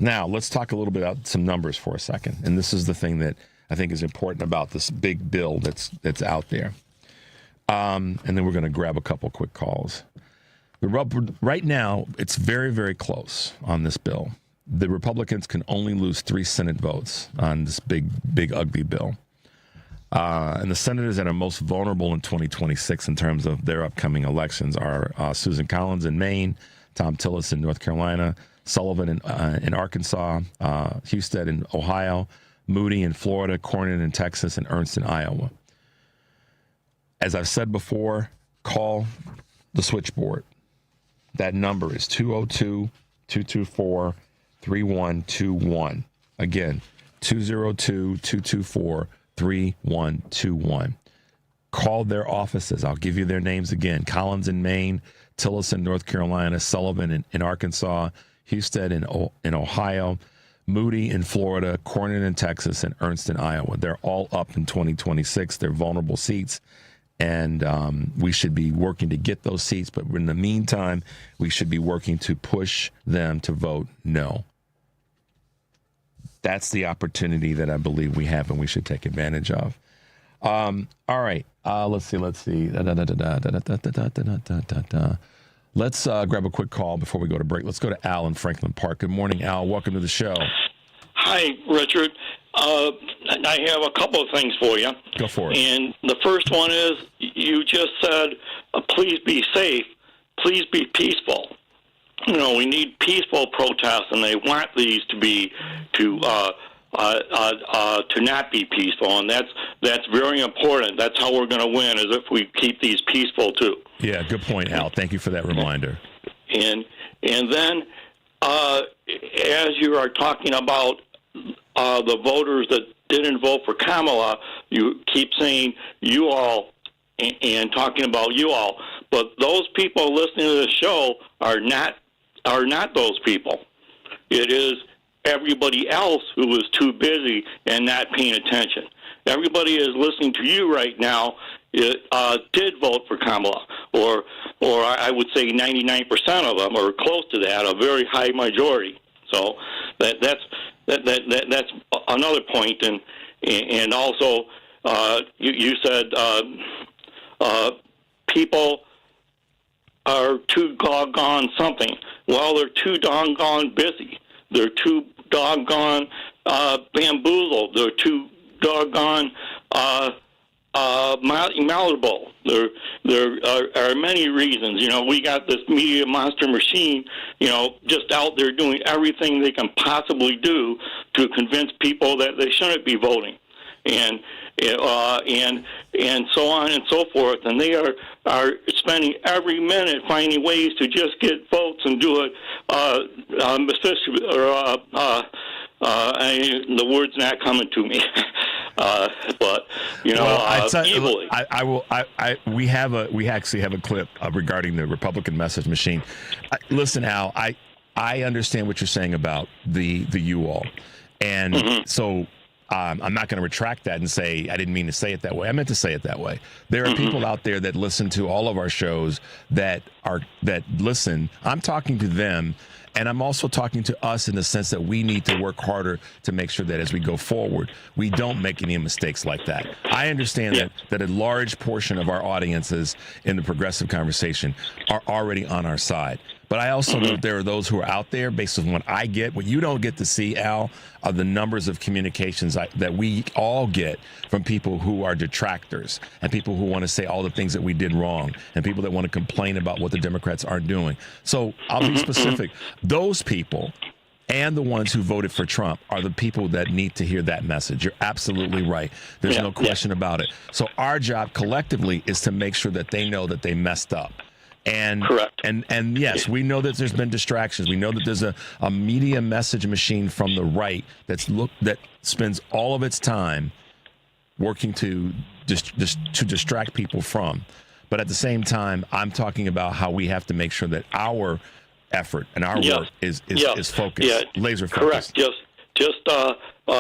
Now, let's talk a little bit about some numbers for a second. And this is the thing that I think is important about this big bill that's out there. And then we're going to grab a couple quick calls. Right now, it's very, very close on this bill. The Republicans can only lose 3 Senate votes on this big, ugly bill. And the senators that are most vulnerable in 2026 in terms of their upcoming elections are Susan Collins in Maine, Tom Tillis in North Carolina, Sullivan in Arkansas, Husted in Ohio, Moody in Florida, Cornyn in Texas, and Ernst in Iowa. As I've said before, call the switchboard. That number is 202-224-3121. Again, 202-224-3121. called their offices. I'll give you their names again: Collins in Maine, Tillis, North Carolina, Sullivan in Arkansas, Husted in Ohio, Moody in Florida, Corning in Texas, and Ernst in Iowa. They're all up in 2026. They're vulnerable seats, and we should be working to get those seats. But in the meantime, we should be working to push them to vote no. That's the opportunity that I believe we have and we should take advantage of. All right. Let's see. Let's grab a quick call before we go to break. Let's go to Al in Franklin Park. Good morning, Al. Welcome to the show. Hi, Richard. I have a couple of things for you. Go for it. And the first one is you just said, please be safe. Please be peaceful. You know, we need peaceful protests, and they want these to be to not be peaceful, and that's very important. That's how we're going to win, is if we keep these peaceful too. Yeah, good point, Al. Thank you for that reminder. And then as you are talking about the voters that didn't vote for Kamala, you keep saying you all and talking about you all, but those people listening to the show are not those people. It is everybody else who is too busy and not paying attention. Everybody is listening to you right now did vote for Kamala, or I would say 99% of them, or close to that, a very high majority. So that's another point. And also you said people are too doggone something. Well, they're too doggone busy. They're too doggone bamboozled. They're too doggone malleable. There are many reasons. You know, we got this media monster machine, you know, just out there doing everything they can possibly do to convince people that they shouldn't be voting, and so on and so forth. And they are spending every minute finding ways to just get votes and do it. The word's not coming to me. But you know, evilly. We actually have a clip regarding the Republican message machine. Listen, Al, I understand what you're saying about the you all, and so I'm not going to retract that and say I didn't mean to say it that way. I meant to say it that way. There are people out there that listen to all of our shows that listen. I'm talking to them. And I'm also talking to us in the sense that we need to work harder to make sure that as we go forward, we don't make any mistakes like that. I understand that a large portion of our audiences in the progressive conversation are already on our side. But I also know there are those who are out there, based on what I get. What you don't get to see, Al, are the numbers of communications that we all get from people who are detractors and people who want to say all the things that we did wrong and people that want to complain about what the Democrats aren't doing. So I'll be specific. Those people and the ones who voted for Trump are the people that need to hear that message. You're absolutely right. There's no question about it. So our job collectively is to make sure that they know that they messed up. And correct. And yes, we know that there's been distractions. We know that there's a media message machine from the right that spends all of its time working to distract people from. But at the same time, I'm talking about how we have to make sure that our effort and our work is focused, laser focused. Correct. Just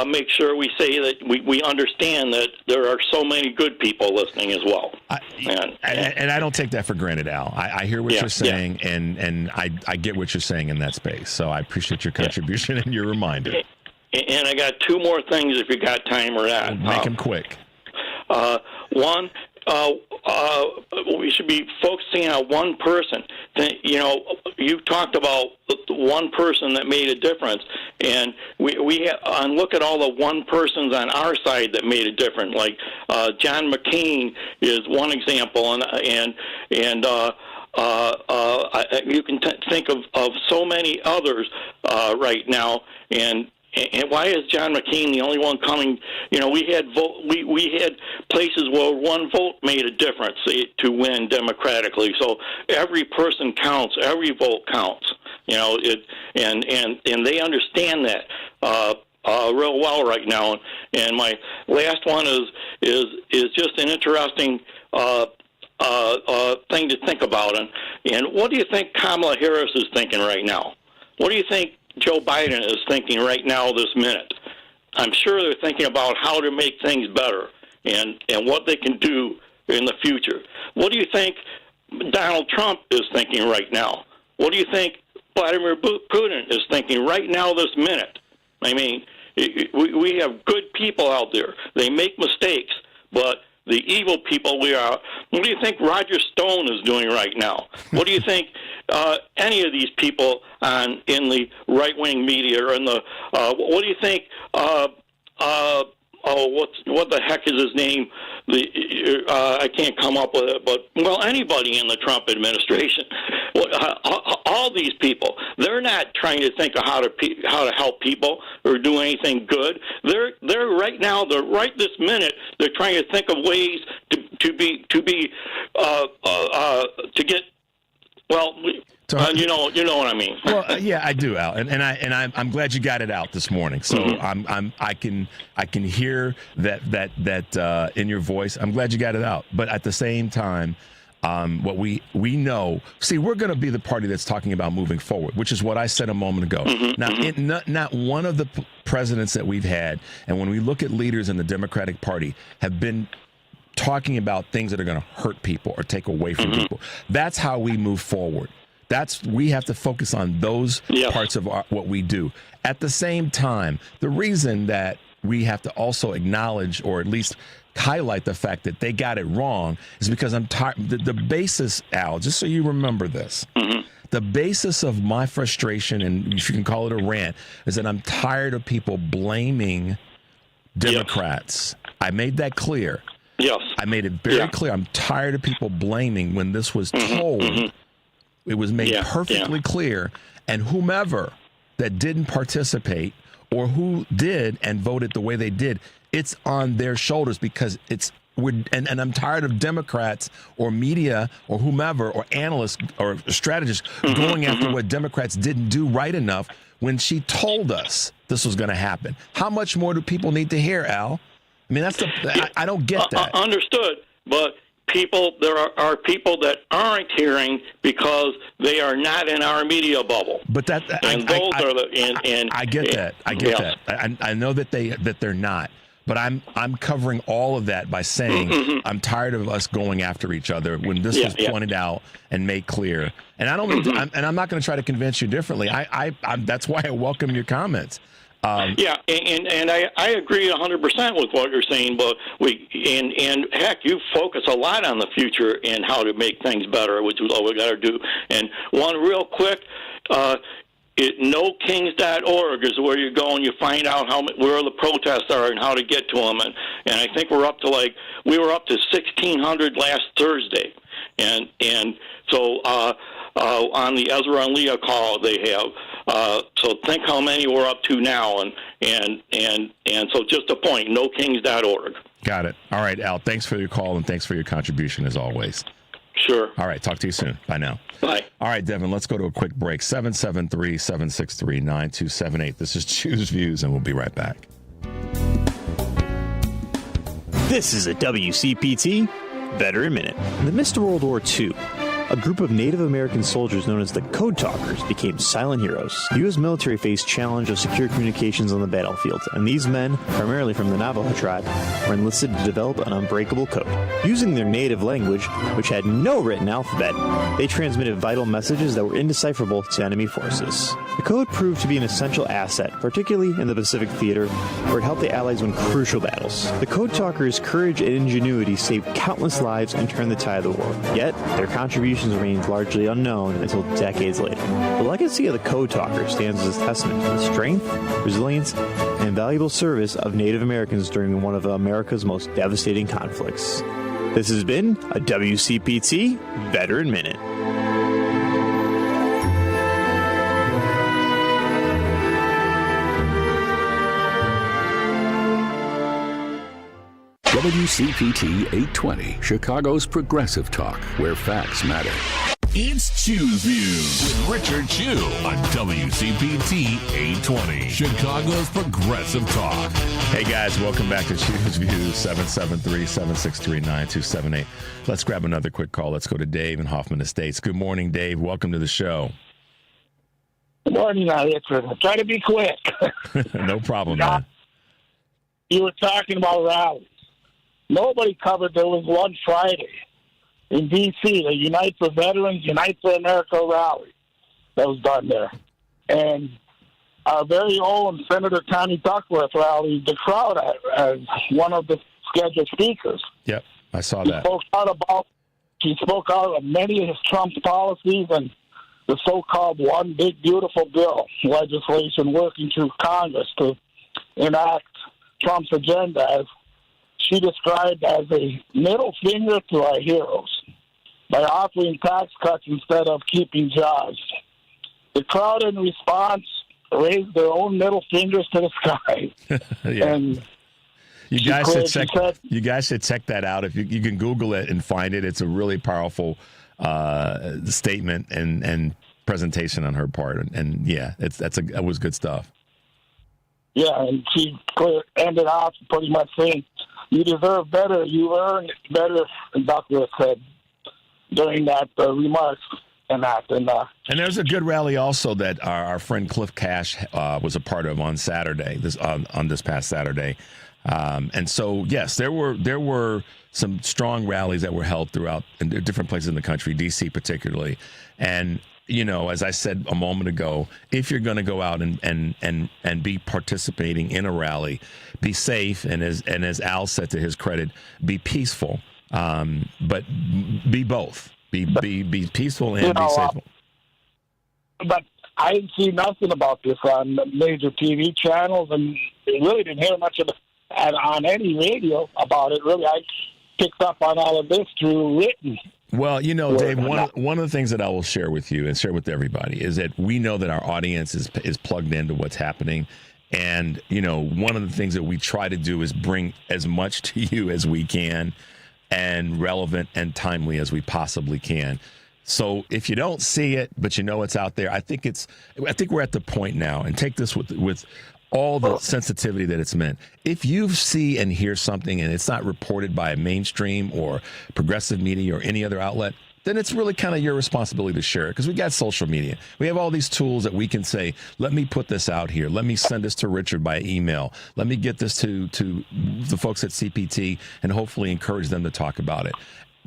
make sure we say that we understand that there are so many good people listening as well. And I don't take that for granted, Al. I hear what you're saying, and I get what you're saying in that space. So I appreciate your contribution and your reminder. And I got two more things if you got time or not. Make them quick. One, we should be focusing on one person. You know, you talked about the one person that made a difference, and we look at all the one persons on our side that made a difference. Like John McCain is one example, and you can think of so many others right now, and why is John McCain the only one coming? You know, we had places where one vote made a difference to win democratically. So every person counts, every vote counts. You know, and they understand that real well right now. And my last one is just an interesting thing to think about. And what do you think Kamala Harris is thinking right now? What do you think Joe Biden is thinking right now this minute? I'm sure they're thinking about how to make things better and what they can do in the future. What do you think Donald Trump is thinking right now? What do you think Vladimir Putin is thinking right now this minute? I mean, we have good people out there. They make mistakes, but the evil people we are. What do you think Roger Stone is doing right now? What do you think any of these people in the right-wing media or in the what do you think? What the heck is his name? I can't come up with it, but anybody in the Trump administration, all these people, they're not trying to think of how to help people or do anything good. They're right now, right this minute, they're trying to think of ways to get. Well, you know what I mean. Well, yeah, I do, Al, and I'm glad you got it out this morning. So I can hear that in your voice. I'm glad you got it out. But at the same time, what we know, see, we're going to be the party that's talking about moving forward, which is what I said a moment ago. Not one of the presidents that we've had, and when we look at leaders in the Democratic Party, have been talking about things that are going to hurt people or take away from people. That's how we move forward. We have to focus on those parts of what we do. At the same time, the reason that we have to also acknowledge or at least highlight the fact that they got it wrong is because I'm tired. The basis, Al, just so you remember this, the basis of my frustration, and if you can call it a rant, is that I'm tired of people blaming Democrats. I made that clear. Yes. I made it very clear. I'm tired of people blaming when this was told. It was made perfectly clear. And whomever that didn't participate or who did and voted the way they did, it's on their shoulders because and I'm tired of Democrats or media or whomever or analysts or strategists going after what Democrats didn't do right enough when she told us this was going to happen. How much more do people need to hear, Al? I mean, I don't get that. Understood, but there are people that aren't hearing because they are not in our media bubble. But I get that. I get that. I know that they're not. But I'm covering all of that by saying I'm tired of us going after each other when this was pointed out and made clear. And I don't mean to, and I'm not going to try to convince you differently. That's why I welcome your comments. And I agree 100% with what you're saying, but heck, you focus a lot on the future and how to make things better, which is all we got to do. And one real quick, NoKings.org is where you go and you find out where the protests are and how to get to them. And I think we were up to 1,600 last Thursday, and so on the Ezra and Leah call they have. So think how many we're up to now, and so just a point, NoKings.org. Got it. All right, Al. Thanks for your call and thanks for your contribution as always. Sure. All right. Talk to you soon. Bye now. Bye. All right, Devin, let's go to a quick break. 773-763-9278. This is Choose Views, and we'll be right back. This is a WCPT Veteran Minute. In the midst of World War II, a group of Native American soldiers known as the Code Talkers became silent heroes. The U.S. military faced challenge of secure communications on the battlefield, and these men, primarily from the Navajo tribe, were enlisted to develop an unbreakable code. Using their native language, which had no written alphabet, they transmitted vital messages that were indecipherable to enemy forces. The code proved to be an essential asset, particularly in the Pacific Theater, where it helped the Allies win crucial battles. The Code Talkers' courage and ingenuity saved countless lives and turned the tide of the war. Yet, their contributions remained largely unknown until decades later. The legacy of the Code Talkers stands as a testament to the strength, resilience, and valuable service of Native Americans during one of America's most devastating conflicts. This has been a WCPT Veteran Minute. WCPT 820, Chicago's progressive talk, where facts matter. It's Choose Views with Richard Chew on WCPT 820, Chicago's Progressive Talk. Hey guys, welcome back to Choose Views, 773-763-9278. Let's grab another quick call. Let's go to Dave in Hoffman Estates. Good morning, Dave. Welcome to the show. Good morning, Richard. I'll try to be quick. No problem, man. You were talking about rallies. Nobody covered there was one Friday in D.C., the Unite for Veterans, Unite for America rally that was done there. And our very own Senator Connie Duckworth rallied the crowd as one of the scheduled speakers. Yep, I saw that. She spoke out of many of Trump's policies and the so-called One Big Beautiful Bill legislation working through Congress to enact Trump's agenda, as she described as a middle finger to our heroes by offering tax cuts instead of keeping jobs. The crowd in response raised their own middle fingers to the sky. Yeah. And you guys should check that out. If you can Google it and find it, it's a really powerful statement and presentation on her part. And yeah, that was good stuff. Yeah, and she ended off pretty much saying, "You deserve better. You earn better," Duckworth said during that remarks. And there's a good rally also that our friend Cliff Cash was a part of on Saturday, this past Saturday. And so, yes, there were some strong rallies that were held throughout in different places in the country, D.C. particularly. And, you know, as I said a moment ago, if you're going to go out and be participating in a rally, be safe. And as Al said, to his credit, be peaceful, but be both. Be peaceful and be safe. But I didn't see nothing about this on major TV channels, and really didn't hear much of it on any radio about it. Really, I picked up on all of this through written. Well, you know, Dave, one of the things that I will share with you and share with everybody is that we know that our audience is plugged into what's happening. And, you know, one of the things that we try to do is bring as much to you as we can, and relevant and timely as we possibly can. So if you don't see it, but you know it's out there, I think we're at the point now, and take this with all the sensitivity that it's meant. If you see and hear something and it's not reported by a mainstream or progressive media or any other outlet, then it's really kind of your responsibility to share it, because we got social media. We have all these tools that we can say, let me put this out here. Let me send this to Richard by email. Let me get this to the folks at CPT and hopefully encourage them to talk about it.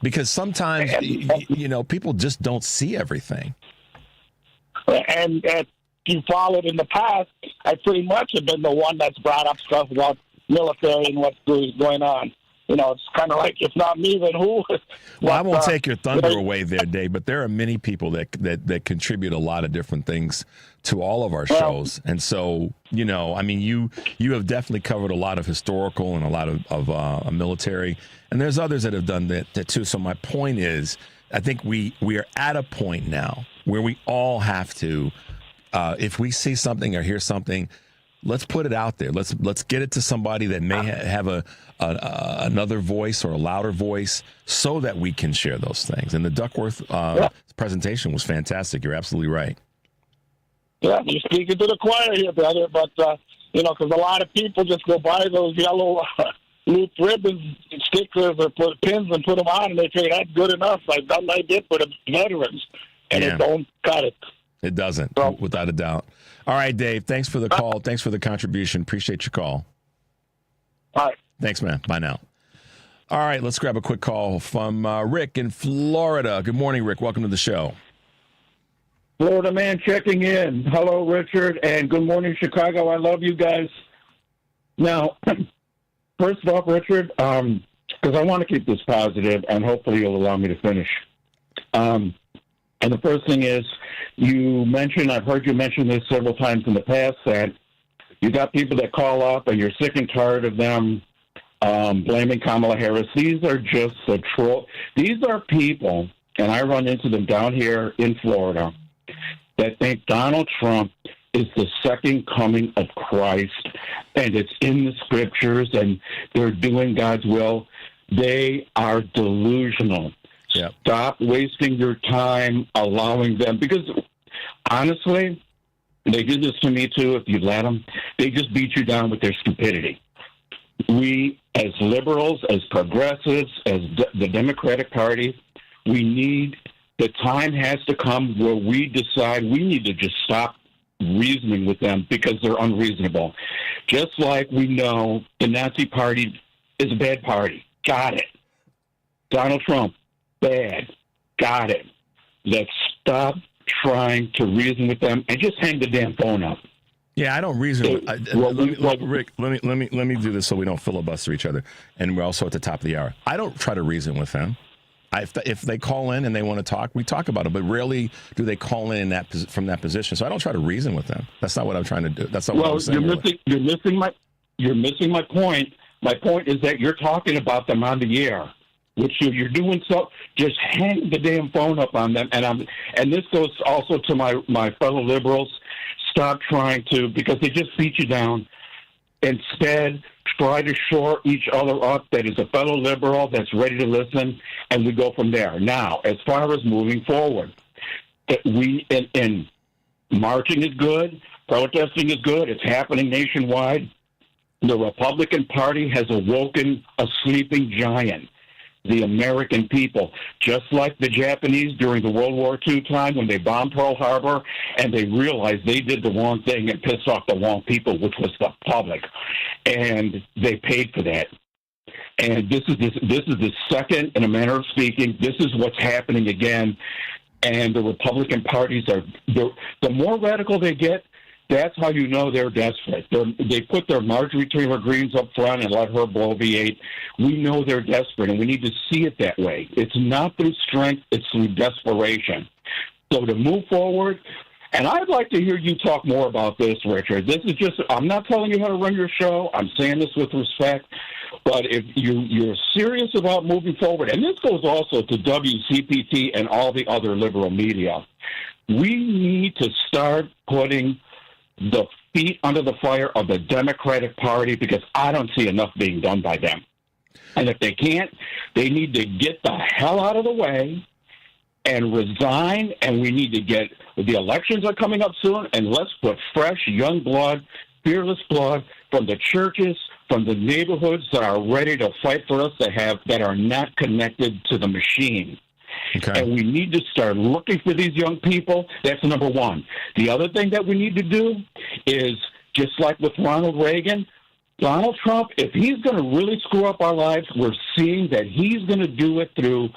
Because sometimes, you know, people just don't see everything. And you followed in the past, I pretty much have been the one that's brought up stuff about military and what's going on. You know, it's kind of like, if not me, then who? Well, I won't take your thunder away there, Dave, but there are many people that contribute a lot of different things to all of our shows. And so, you know, I mean, you have definitely covered a lot of historical and a lot of military, and there's others that have done that too. So my point is, I think we are at a point now where we all have to, if we see something or hear something, let's put it out there. Let's get it to somebody that may have another voice or a louder voice, so that we can share those things. And the Duckworth presentation was fantastic. You're absolutely right. Yeah, you're speaking to the choir here, brother. But you know, because a lot of people just go buy those yellow loop ribbons, stickers, or put pins and put them on, and they say that's good enough. I've done my bit for the veterans, and it don't cut it. It doesn't, without a doubt. All right, Dave, thanks for the call. Thanks for the contribution. Appreciate your call. All right. Thanks, man. Bye now. All right, let's grab a quick call from Rick in Florida. Good morning, Rick. Welcome to the show. Florida man checking in. Hello, Richard, and good morning, Chicago. I love you guys. Now, first off, Richard, because I want to keep this positive, and hopefully you'll allow me to finish. And the first thing is, I've heard you mention this several times in the past, that you got people that call up and you're sick and tired of them blaming Kamala Harris. These are just the troll. These are people, and I run into them down here in Florida, that think Donald Trump is the second coming of Christ, and it's in the scriptures, and they're doing God's will. They are delusional. Yep. Stop wasting your time allowing them, because honestly, they do this to me too if you let them. They just beat you down with their stupidity. We, as liberals, as progressives, as the Democratic Party, the time has to come where we decide we need to just stop reasoning with them because they're unreasonable. Just like we know the Nazi Party is a bad party. Got it. Donald Trump, bad. Got it. Let's stop trying to reason with them and just hang the damn phone up. Yeah, I don't reason. Rick, let me do this so we don't filibuster each other, and we're also at the top of the hour. I don't try to reason with them. If they call in and they want to talk, we talk about it. But rarely do they call in from that position. So I don't try to reason with them. That's not what I'm trying to do. That's not what I'm saying. You're missing my point. My point is that you're talking about them on the air, which you're doing. So just hang the damn phone up on them. And this goes also to my fellow liberals. Stop trying to, because they just beat you down. Instead, try to shore each other up that is a fellow liberal that's ready to listen, and we go from there. Now, as far as moving forward, and marching is good, protesting is good, it's happening nationwide. The Republican Party has awoken a sleeping giant, the American people, just like the Japanese during the World War II time when they bombed Pearl Harbor and they realized they did the wrong thing and pissed off the wrong people, which was the public, and they paid for that. And this is the second, in a manner of speaking, this is what's happening again. And the Republican parties the more radical they get, that's how you know they're desperate. They put their Marjorie Taylor Greens up front and let her bloviate. We know they're desperate, and we need to see it that way. It's not through strength, it's through desperation. So to move forward, and I'd like to hear you talk more about this, Richard. This is just, I'm not telling you how to run your show. I'm saying this with respect. But if you're serious about moving forward, and this goes also to WCPT and all the other liberal media, we need to start putting the feet under the fire of the Democratic Party, because I don't see enough being done by them. And if they can't, they need to get the hell out of the way and resign, and we need to the elections are coming up soon, and let's put fresh, young blood, fearless blood from the churches, from the neighborhoods that are ready to fight for us, that are not connected to the machine. Okay. And we need to start looking for these young people. That's number one. The other thing that we need to do is, just like with Ronald Reagan, Donald Trump, if he's going to really screw up our lives, we're seeing that he's going to do it through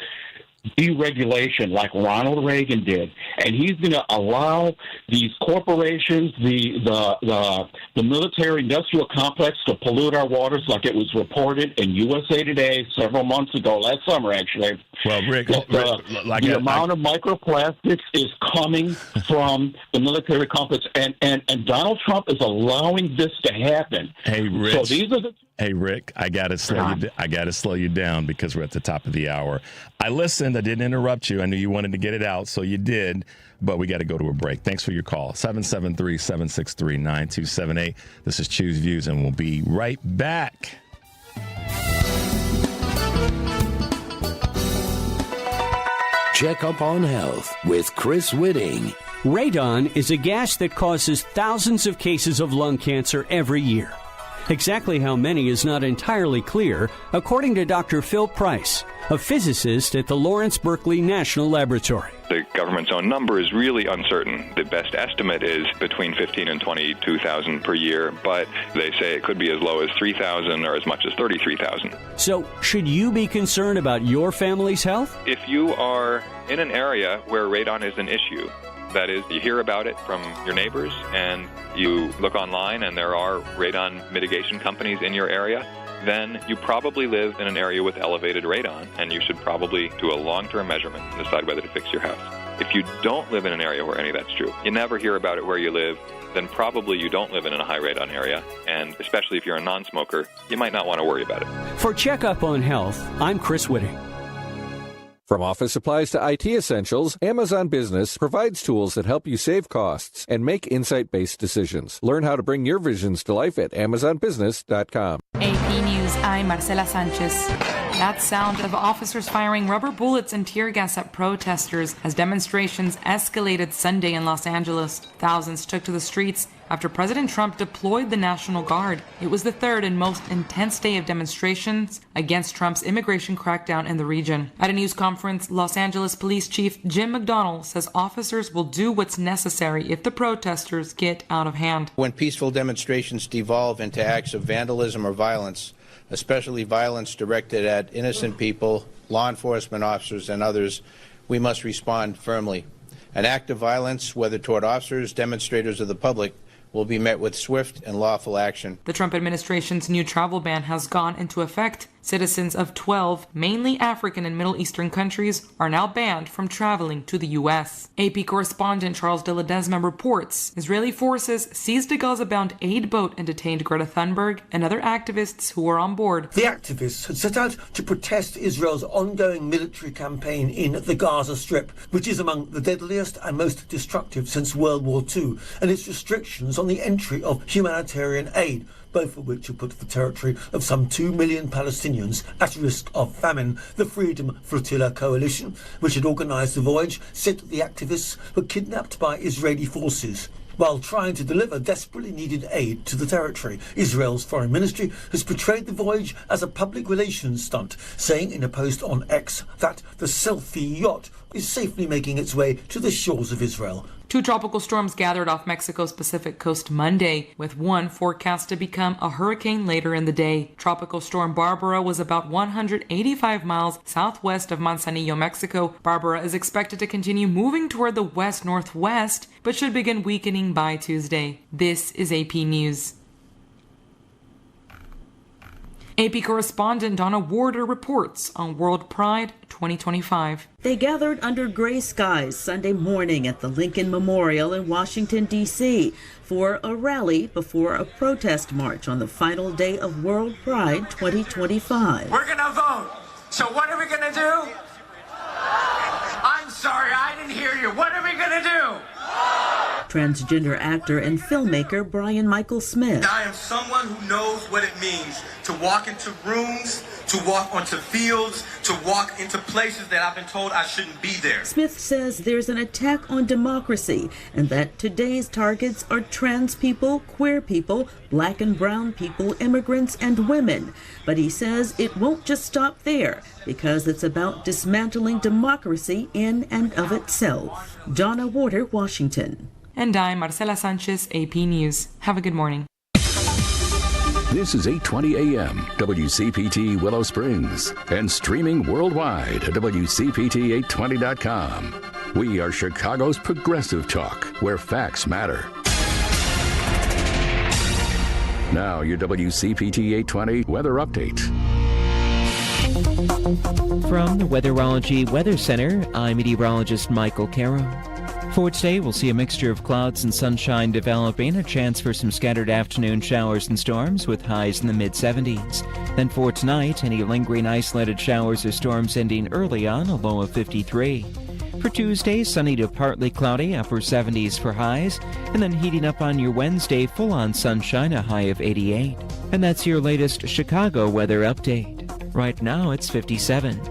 deregulation like Ronald Reagan did. And he's going to allow these corporations, the military-industrial complex, to pollute our waters like it was reported in USA Today several months ago, last summer actually. Well, Rick, the amount of microplastics is coming from the military complex, and Donald Trump is allowing this to happen. Hey, Rich. So these are the Rick, I gotta slow you down because we're at the top of the hour. I listened. I didn't interrupt you. I knew you wanted to get it out, so you did. But we got to go to a break. Thanks for your call. 773-763-9278. This is Choose Views, and we'll be right back. Check up on health with Chris Whitting. Radon is a gas that causes thousands of cases of lung cancer every year. Exactly how many is not entirely clear, according to Dr. Phil Price, a physicist at the Lawrence Berkeley National Laboratory. The government's own number is really uncertain. The best estimate is between 15 and 22,000 per year, but they say it could be as low as 3,000 or as much as 33,000. So, should you be concerned about your family's health? If you are in an area where radon is an issue, that is, you hear about it from your neighbors and you look online and there are radon mitigation companies in your area, then you probably live in an area with elevated radon, and you should probably do a long-term measurement and decide whether to fix your house. If you don't live in an area where any of that's true, you never hear about it where you live, then probably you don't live in a high radon area, and especially if you're a non-smoker, you might not want to worry about it. For Checkup on Health, I'm Chris Whitting. From office supplies to IT essentials, Amazon Business provides tools that help you save costs and make insight-based decisions. Learn how to bring your visions to life at AmazonBusiness.com. AP News, I'm Marcela Sanchez. That sound of officers firing rubber bullets and tear gas at protesters as demonstrations escalated Sunday in Los Angeles. Thousands took to the streets after President Trump deployed the National Guard. It was the third and most intense day of demonstrations against Trump's immigration crackdown in the region. At a news conference, Los Angeles Police Chief Jim McDonnell says officers will do what's necessary if the protesters get out of hand. When peaceful demonstrations devolve into acts of vandalism or violence, especially violence directed at innocent people, law enforcement officers, and others, we must respond firmly. An act of violence, whether toward officers, demonstrators, or the public, will be met with swift and lawful action. The Trump administration's new travel ban has gone into effect. Citizens of 12, mainly African and Middle Eastern countries, are now banned from traveling to the U.S. AP correspondent Charles de Ledesma reports Israeli forces seized a Gaza-bound aid boat and detained Greta Thunberg and other activists who were on board. The activists had set out to protest Israel's ongoing military campaign in the Gaza Strip, which is among the deadliest and most destructive since World War II, and its restrictions on the entry of humanitarian aid, both of which have put the territory of some 2 million Palestinians at risk of famine. The Freedom Flotilla Coalition, which had organised the voyage, said the activists were kidnapped by Israeli forces while trying to deliver desperately needed aid to the territory. Israel's foreign ministry has portrayed the voyage as a public relations stunt, saying in a post on X that the selfie yacht is safely making its way to the shores of Israel. 2 tropical storms gathered off Mexico's Pacific coast Monday, with one forecast to become a hurricane later in the day. Tropical storm Barbara was about 185 miles southwest of Manzanillo, Mexico. Barbara is expected to continue moving toward the west-northwest, but should begin weakening by Tuesday. This is AP News. AP correspondent Donna Warder reports on World Pride 2025. They gathered under gray skies Sunday morning at the Lincoln Memorial in Washington, D.C. for a rally before a protest march on the final day of World Pride 2025. We're going to vote. So what are we going to do? I'm sorry, I didn't hear you. What are we going to do? Transgender actor and filmmaker Brian Michael Smith. I am someone who knows what it means to walk into rooms, to walk onto fields, to walk into places that I've been told I shouldn't be there. Smith says there's an attack on democracy and that today's targets are trans people, queer people, black and brown people, immigrants, and women. But he says it won't just stop there because it's about dismantling democracy in and of itself. Donna Warder, Washington. And I'm Marcela Sanchez, AP News. Have a good morning. This is 8:20 a.m. WCPT Willow Springs and streaming worldwide at WCPT820.com. We are Chicago's progressive talk, where facts matter. Now your WCPT 820 weather update. From the Weatherology Weather Center, I'm meteorologist Michael Caro. For today, we'll see a mixture of clouds and sunshine developing, a chance for some scattered afternoon showers and storms with highs in the mid-70s. Then for tonight, any lingering isolated showers or storms ending early on, a low of 53. For Tuesday, sunny to partly cloudy, upper 70s for highs, and then heating up on your Wednesday, full-on sunshine, a high of 88. And that's your latest Chicago weather update. Right now, it's 57.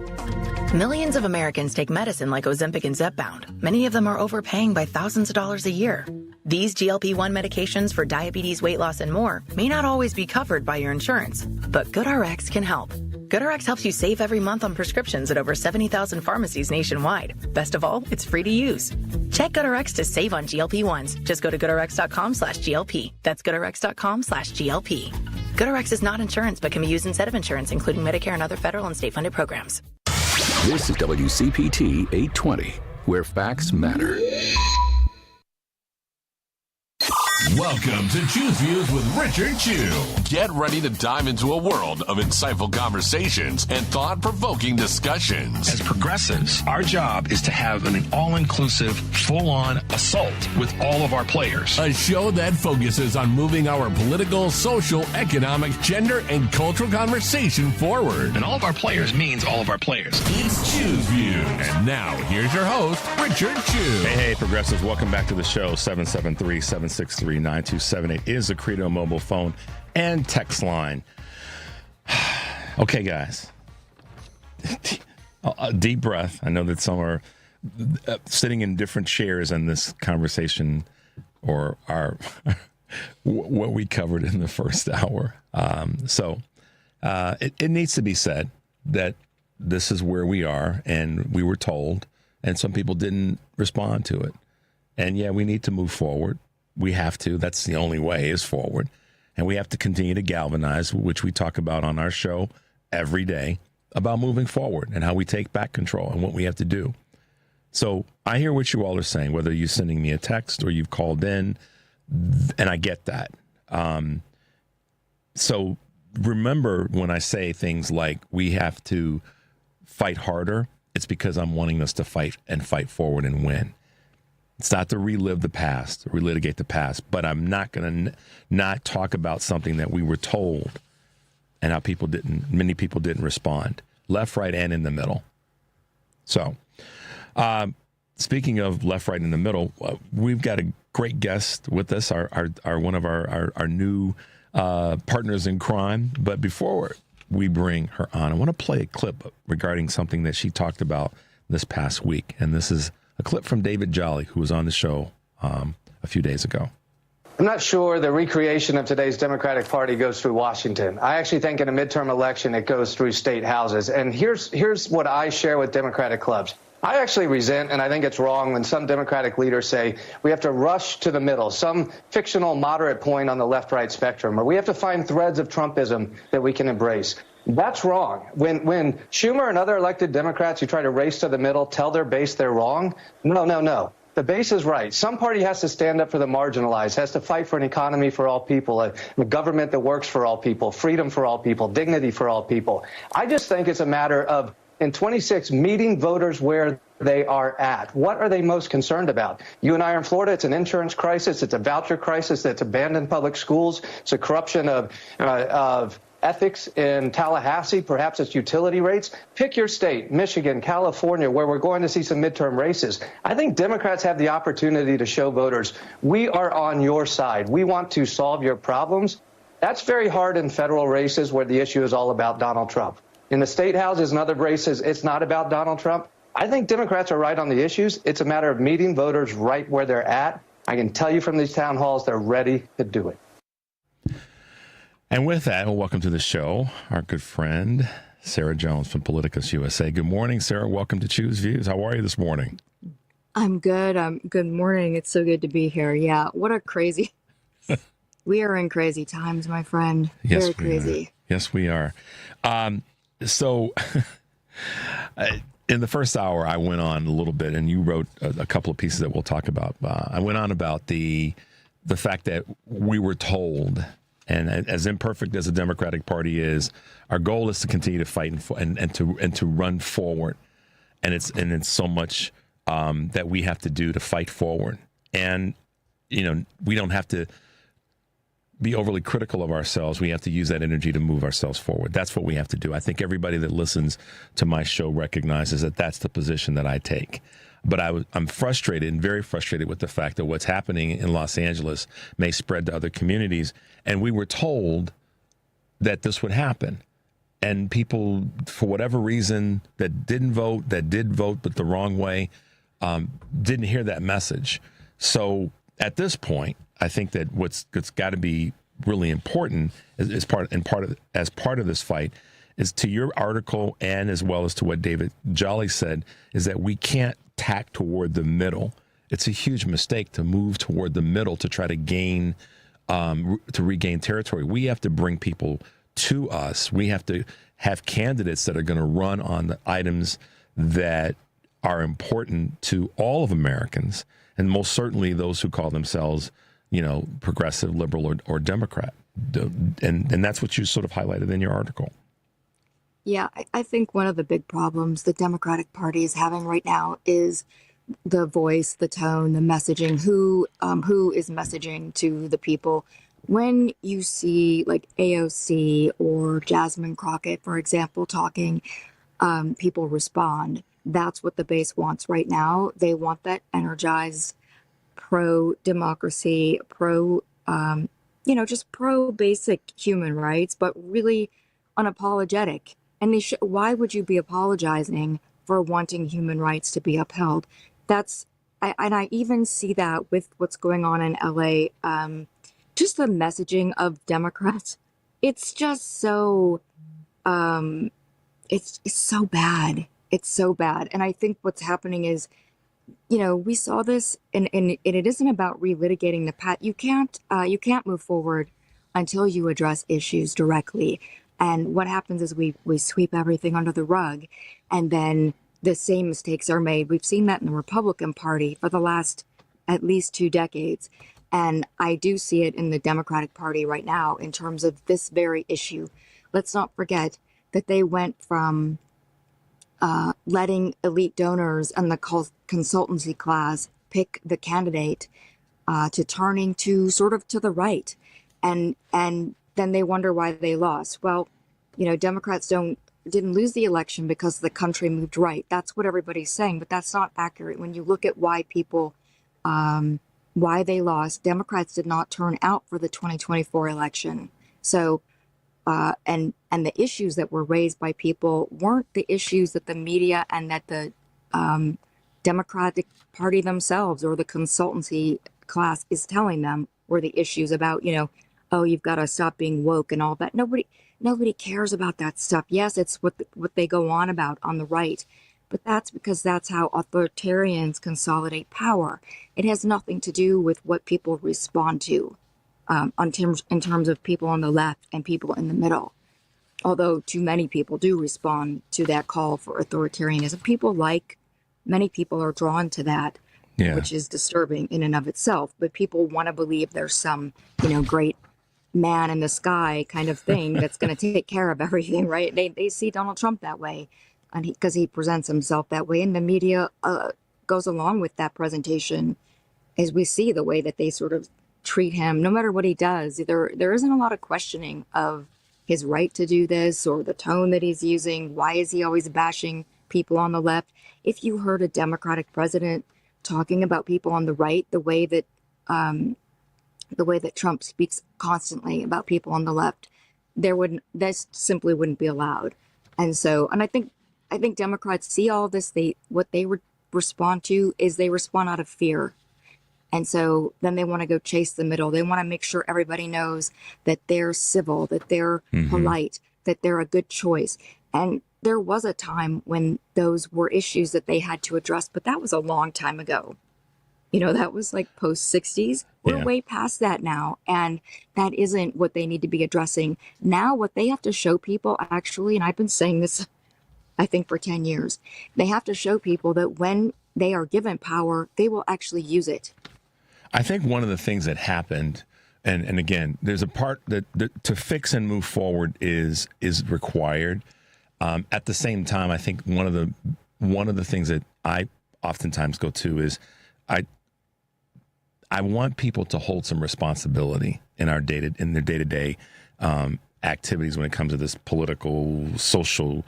Millions of Americans take medicine like Ozempic and Zepbound. Many of them are overpaying by thousands of dollars a year. These GLP-1 medications for diabetes, weight loss, and more may not always be covered by your insurance, but GoodRx can help. GoodRx helps you save every month on prescriptions at over 70,000 pharmacies nationwide. Best of all, it's free to use. Check GoodRx to save on GLP-1s. Just go to GoodRx.com/GLP. That's GoodRx.com/GLP. GoodRx is not insurance, but can be used instead of insurance, including Medicare and other federal and state-funded programs. This is WCPT 820, where facts matter. Welcome to Choose Views with Richard Chew. Get ready to dive into a world of insightful conversations and thought-provoking discussions. As progressives, our job is to have an all-inclusive, full-on assault with all of our players. A show that focuses on moving our political, social, economic, gender, and cultural conversation forward. And all of our players means all of our players. It's Choose Views. And now, here's your host, Richard Chew. Hey, progressives, welcome back to the show. 773-763-9278 is the Credo mobile phone and text line. Okay, guys. A deep breath. I know that some are sitting in different chairs in this conversation or are what we covered in the first hour. It needs to be said that this is where we are, and we were told, and some people didn't respond to it. And yeah, we need to move forward. We have to. That's the only way is forward. And we have to continue to galvanize, which we talk about on our show every day, about moving forward and how we take back control and what we have to do. So I hear what you all are saying, whether you're sending me a text or you've called in, and I get that. So remember when I say things like we have to fight harder, it's because I'm wanting us to fight forward and win. It's not to relive the past, relitigate the past, but I'm not going to not talk about something that we were told and how many people didn't respond, left, right, and in the middle. So, speaking of left, right, in the middle, we've got a great guest with us, our one of our new partners in crime. But before we bring her on, I want to play a clip regarding something that she talked about this past week, and this is a clip from David Jolly, who was on the show a few days ago. I'm not sure the recreation of today's Democratic Party goes through Washington. I actually think in a midterm election it goes through state houses. And here's what I share with Democratic clubs. I actually resent, and I think it's wrong, when some Democratic leaders say we have to rush to the middle, some fictional moderate point on the left-right spectrum, or we have to find threads of Trumpism that we can embrace. That's wrong. When Schumer and other elected Democrats who try to race to the middle tell their base they're wrong, no. The base is right. Some party has to stand up for the marginalized, has to fight for an economy for all people, a government that works for all people, freedom for all people, dignity for all people. I just think it's a matter of, in 26, meeting voters where they are at. What are they most concerned about? You and I are in Florida. It's an insurance crisis. It's a voucher crisis. It's abandoned public schools. It's a corruption of ethics in Tallahassee. Perhaps it's utility rates. Pick your state, Michigan, California, where we're going to see some midterm races. I think Democrats have the opportunity to show voters we are on your side. We want to solve your problems. That's very hard in federal races where the issue is all about Donald Trump. In the state houses and other races, it's not about Donald Trump. I think Democrats are right on the issues. It's a matter of meeting voters right where they're at. I can tell you from these town halls, they're ready to do it. And with that, well, welcome to the show, our good friend, Sarah Jones from Politicus USA. Good morning, Sarah. Welcome to Choose Views. How are you this morning? I'm good. Good morning. It's so good to be here. Yeah, what a crazy... We are in crazy times, my friend. Yes, Very crazy. Yes, we are. So in the first hour, I went on a little bit, and you wrote a couple of pieces that we'll talk about. I went on about the fact that we were told, and as imperfect as the Democratic Party is, our goal is to continue to fight and to run forward, and it's so much that we have to do to fight forward, and we don't have to be overly critical of ourselves. We have to use that energy to move ourselves forward. That's what we have to do. I think everybody that listens to my show recognizes that that's the position that I take. But I'm frustrated and very frustrated with the fact that what's happening in Los Angeles may spread to other communities. And we were told that this would happen. And people, for whatever reason, that didn't vote, that did vote, but the wrong way, didn't hear that message. So at this point, I think that what's got to be really important as part of this fight is, to your article and as well as to what David Jolly said, is that we can't tack toward the middle. It's a huge mistake to move toward the middle to try to regain territory. We have to bring people to us. We have to have candidates that are going to run on the items that are important to all of Americans, and most certainly those who call themselves progressive, liberal, or Democrat. And that's what you sort of highlighted in your article. Yeah, I think one of the big problems the Democratic Party is having right now is the voice, the tone, the messaging, who is messaging to the people. When you see like AOC or Jasmine Crockett, for example, talking, people respond. That's what the base wants right now. They want that energized, pro-democracy, just pro-basic human rights, but really unapologetic. And why would you be apologizing for wanting human rights to be upheld? I even see that with what's going on in LA. Just the messaging of Democrats, it's just so, it's so bad. It's so bad. And I think what's happening is, we saw this, and it isn't about relitigating the past. You can't move forward until you address issues directly. And what happens is we sweep everything under the rug, and then the same mistakes are made. We've seen that in the Republican Party for the last at least 2 decades. And I do see it in the Democratic Party right now in terms of this very issue. Let's not forget that they went from letting elite donors and the consultancy class pick the candidate to turning to sort of to the right. And then they wonder why they lost. Well, Democrats didn't lose the election because the country moved right. That's what everybody's saying, but that's not accurate. When you look at why people, why they lost, Democrats did not turn out for the 2024 election. So, and the issues that were raised by people weren't the issues that the media and that the Democratic Party themselves or the consultancy class is telling them were the issues about, oh, you've got to stop being woke and all that. Nobody cares about that stuff. Yes, it's what they go on about on the right, but that's because that's how authoritarians consolidate power. It has nothing to do with what people respond to in terms of people on the left and people in the middle. Although too many people do respond to that call for authoritarianism. Many people are drawn to that, which is disturbing in and of itself. But people want to believe there's some, great man in the sky kind of thing that's going to take care of everything, right? They see Donald Trump that way, and because he presents himself that way, and the media goes along with that presentation, as we see the way that they sort of treat him, no matter what he does. There isn't a lot of questioning of his right to do this or the tone that he's using. Why is he always bashing people on the left? If you heard a Democratic president talking about people on the right, the way that Trump speaks constantly about people on the left, this simply wouldn't be allowed. And I think Democrats see all this. What they respond to is they respond out of fear. And so then they want to go chase the middle. They want to make sure everybody knows that they're civil, that they're polite, that they're a good choice. And there was a time when those were issues that they had to address, but that was a long time ago. That was like post-60s. We're way past that now. And that isn't what they need to be addressing. Now, what they have to show people, actually, and I've been saying this, I think, for 10 years, they have to show people that when they are given power, they will actually use it. I think one of the things that happened, and again, there's a part that to fix and move forward is required. At the same time, I think one of the things that I oftentimes go to is I want people to hold some responsibility in their day-to-day activities when it comes to this political, social,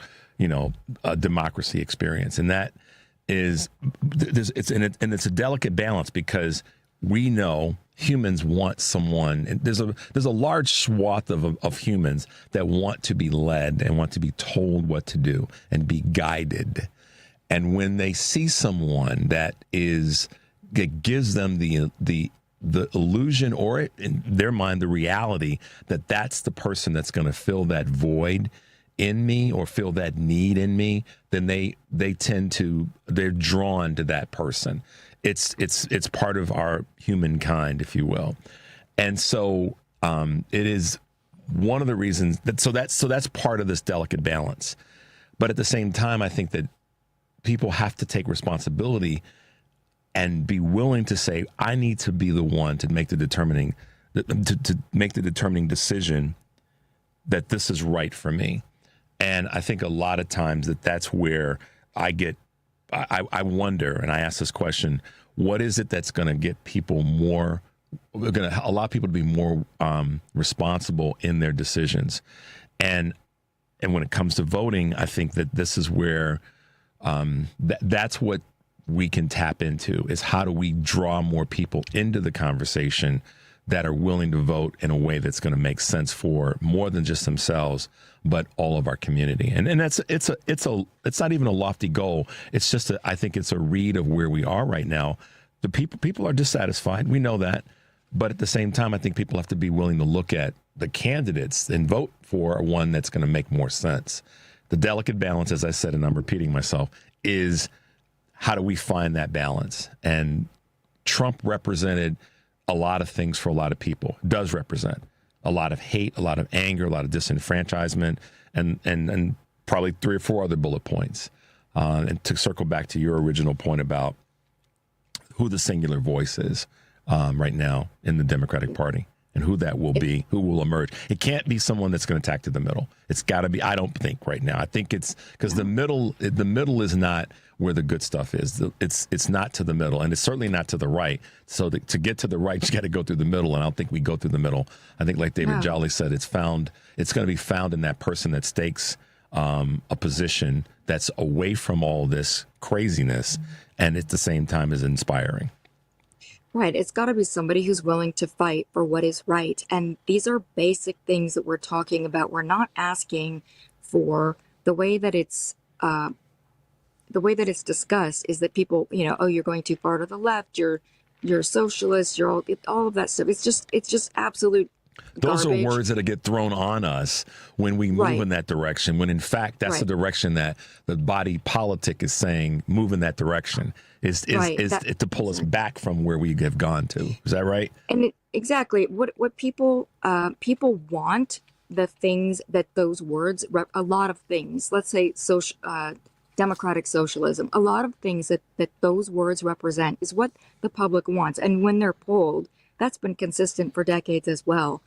democracy experience, and that is it's a delicate balance because we know humans want someone, and there's a large swath of humans that want to be led and want to be told what to do and be guided. And when they see someone that gives them the illusion, or in their mind the reality that that's the person that's going to fill that void in me or fill that need in me, then they're drawn to that person. It's part of our humankind, if you will. And so it is one of the reasons so that's part of this delicate balance. But at the same time, I think that people have to take responsibility and be willing to say, I need to be the one to make the determining decision that this is right for me. And I think a lot of times that's where I wonder, and I ask this question, what is it that's going to get people going to allow people to be more responsible in their decisions? And when it comes to voting, I think that this is where that's what we can tap into, is how do we draw more people into the conversation that are willing to vote in a way that's going to make sense for more than just themselves, but all of our community. And it's not even a lofty goal. It's just I think it's a read of where we are right now. The people are dissatisfied. We know that. But at the same time, I think people have to be willing to look at the candidates and vote for one that's going to make more sense. The delicate balance, as I said, and I'm repeating myself, is how do we find that balance? And Trump represented a lot of things for a lot of people. Does represent a lot of hate, a lot of anger, a lot of disenfranchisement, and probably 3 or 4 other bullet points. And to circle back to your original point about who the singular voice is right now in the Democratic Party and who that will be, who will emerge. It can't be someone that's going to attack to the middle. It's got to be, I don't think right now. I think it's because the middle is not where the good stuff is. It's not to the middle, and it's certainly not to the right. So to get to the right, you got to go through the middle, and I don't think we go through the middle. I think, like David Jolly said, it's going to be found in that person that stakes a position that's away from all this craziness, and at the same time is inspiring. Right. It's got to be somebody who's willing to fight for what is right. And these are basic things that we're talking about. We're not asking for the way that it's discussed is that people, you're going too far to the left. You're socialist. You're all of that stuff. It's just absolute Those garbage. are words that get thrown on us when we move in that direction, when in fact that's the direction that the body politic is saying, move in that direction, is to pull us back from where we have gone to. Is that right? And exactly what people want, the things that those words a lot of things, let's say democratic socialism, a lot of things that those words represent is what the public wants. And when they're polled, that's been consistent for decades as well.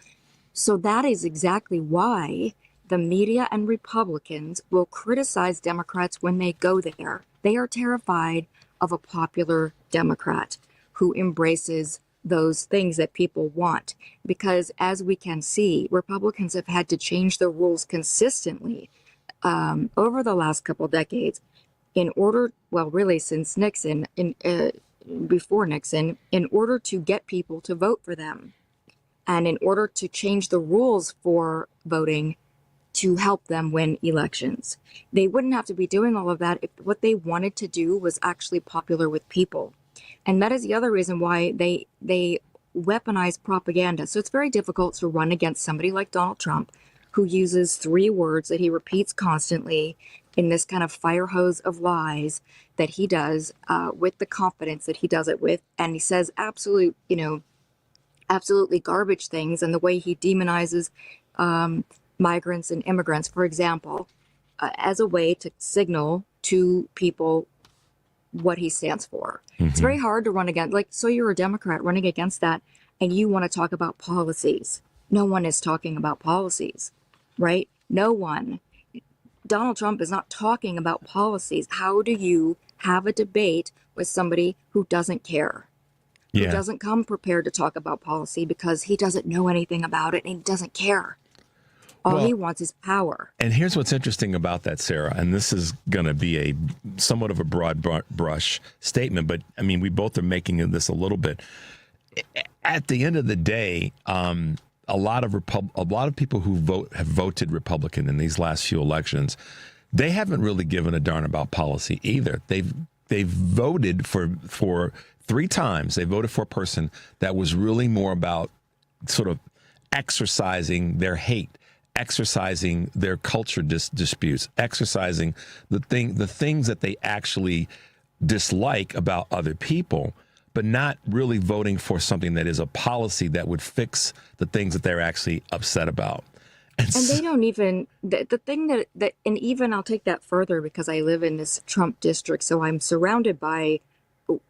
So that is exactly why the media and Republicans will criticize Democrats when they go there. They are terrified of a popular Democrat who embraces those things that people want. Because as we can see, Republicans have had to change the rules consistently over the last couple decades really since Nixon, before Nixon, in order to get people to vote for them. And in order to change the rules for voting to help them win elections. They wouldn't have to be doing all of that if what they wanted to do was actually popular with people. And that is the other reason why they weaponize propaganda. So it's very difficult to run against somebody like Donald Trump, who uses 3 words that he repeats constantly in this kind of fire hose of lies that he does with the confidence that he does it with. And he says absolutely garbage things, and the way he demonizes migrants and immigrants, for example, as a way to signal to people what he stands for. Mm-hmm. It's very hard to run against, so you're a Democrat running against that, and you want to talk about policies. No one is talking about policies, right? No one. Donald Trump is not talking about policies. How do you have a debate with somebody who doesn't care? Who doesn't come prepared to talk about policy because he doesn't know anything about it and he doesn't care. All he wants is power. And here's what's interesting about that, Sarah, and this is going to be a somewhat of a broad brush statement, but I mean, we both are making this a little bit. At the end of the day, a lot of people who have voted Republican in these last few elections, they haven't really given a darn about policy either. They've voted for 3 times. They voted for a person that was really more about sort of exercising their hate, exercising their culture disputes, exercising the things that they actually dislike about other people, but not really voting for something that is a policy that would fix the things that they're actually upset about. And they don't even, the thing that, and even I'll take that further because I live in this Trump district, so I'm surrounded by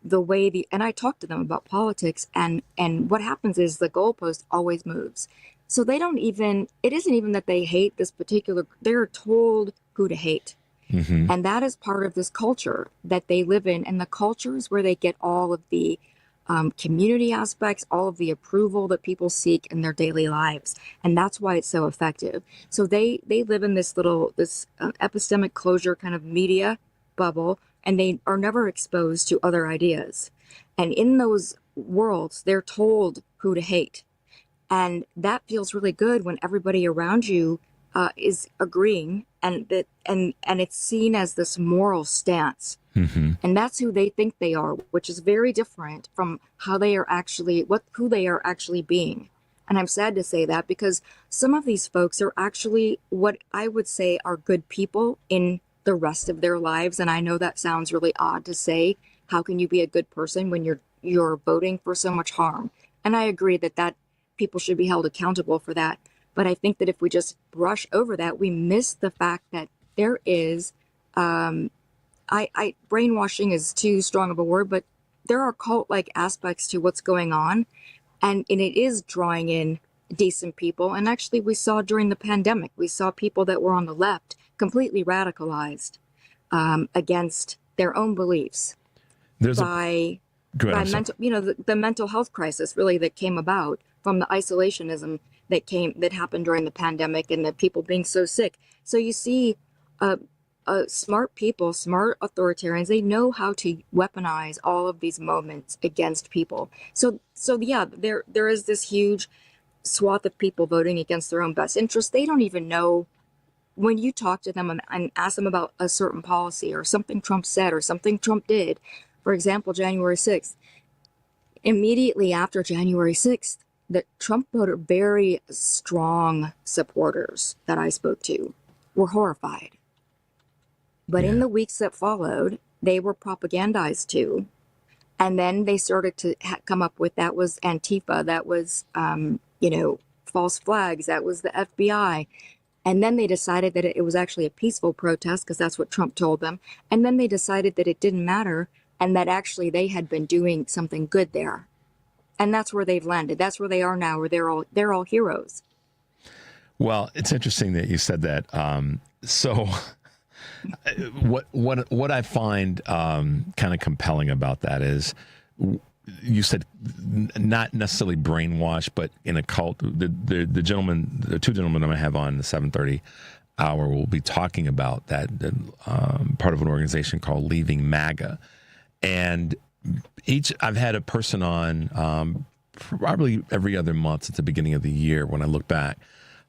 the way and I talk to them about politics, and what happens is the goalpost always moves. So they don't even, it isn't even that they hate this particular, they're told who to hate. Mm-hmm. And that is part of this culture that they live in. And the culture is where they get all of the community aspects, all of the approval that people seek in their daily lives. And that's why it's so effective. So they live in this epistemic closure kind of media bubble, and they are never exposed to other ideas. And in those worlds, they're told who to hate. And that feels really good when everybody around you is agreeing, and it's seen as this moral stance. Mm-hmm. And that's who they think they are, which is very different from how they are actually, who they are actually being. And I'm sad to say that, because some of these folks are actually what I would say are good people in the rest of their lives. And I know that sounds really odd to say. How can you be a good person when you're voting for so much harm? And I agree that people should be held accountable for that. But I think that if we just brush over that, we miss the fact that there is, brainwashing is too strong of a word, but there are cult-like aspects to what's going on. And it is drawing in decent people. And actually, we saw during the pandemic, we saw people that were on the left completely radicalized against their own beliefs by mental, the mental health crisis really that came about from the isolationism that happened during the pandemic, and the people being so sick. So you see smart people, smart authoritarians, they know how to weaponize all of these moments against people. So yeah, there is this huge swath of people voting against their own best interests. They don't even know, when you talk to them and ask them about a certain policy or something Trump said or something Trump did, for example, January 6th, immediately after January 6th, the Trump voter, very strong supporters that I spoke to, were horrified. But in the weeks that followed, they were propagandized too. And then they started to come up with, that was Antifa, that was, false flags, that was the FBI. And then they decided that it was actually a peaceful protest, because that's what Trump told them. And then they decided that it didn't matter, and that actually they had been doing something good there. And that's where they've landed. That's where they are now, where they're all heroes. Well, it's interesting that you said that. So what I find kind of compelling about that is, you said not necessarily brainwashed, but in a cult. The two gentlemen I'm going to have on the 7:30 hour will be talking about that, part of an organization called Leaving MAGA. And I've had a person on probably every other month at the beginning of the year when I look back.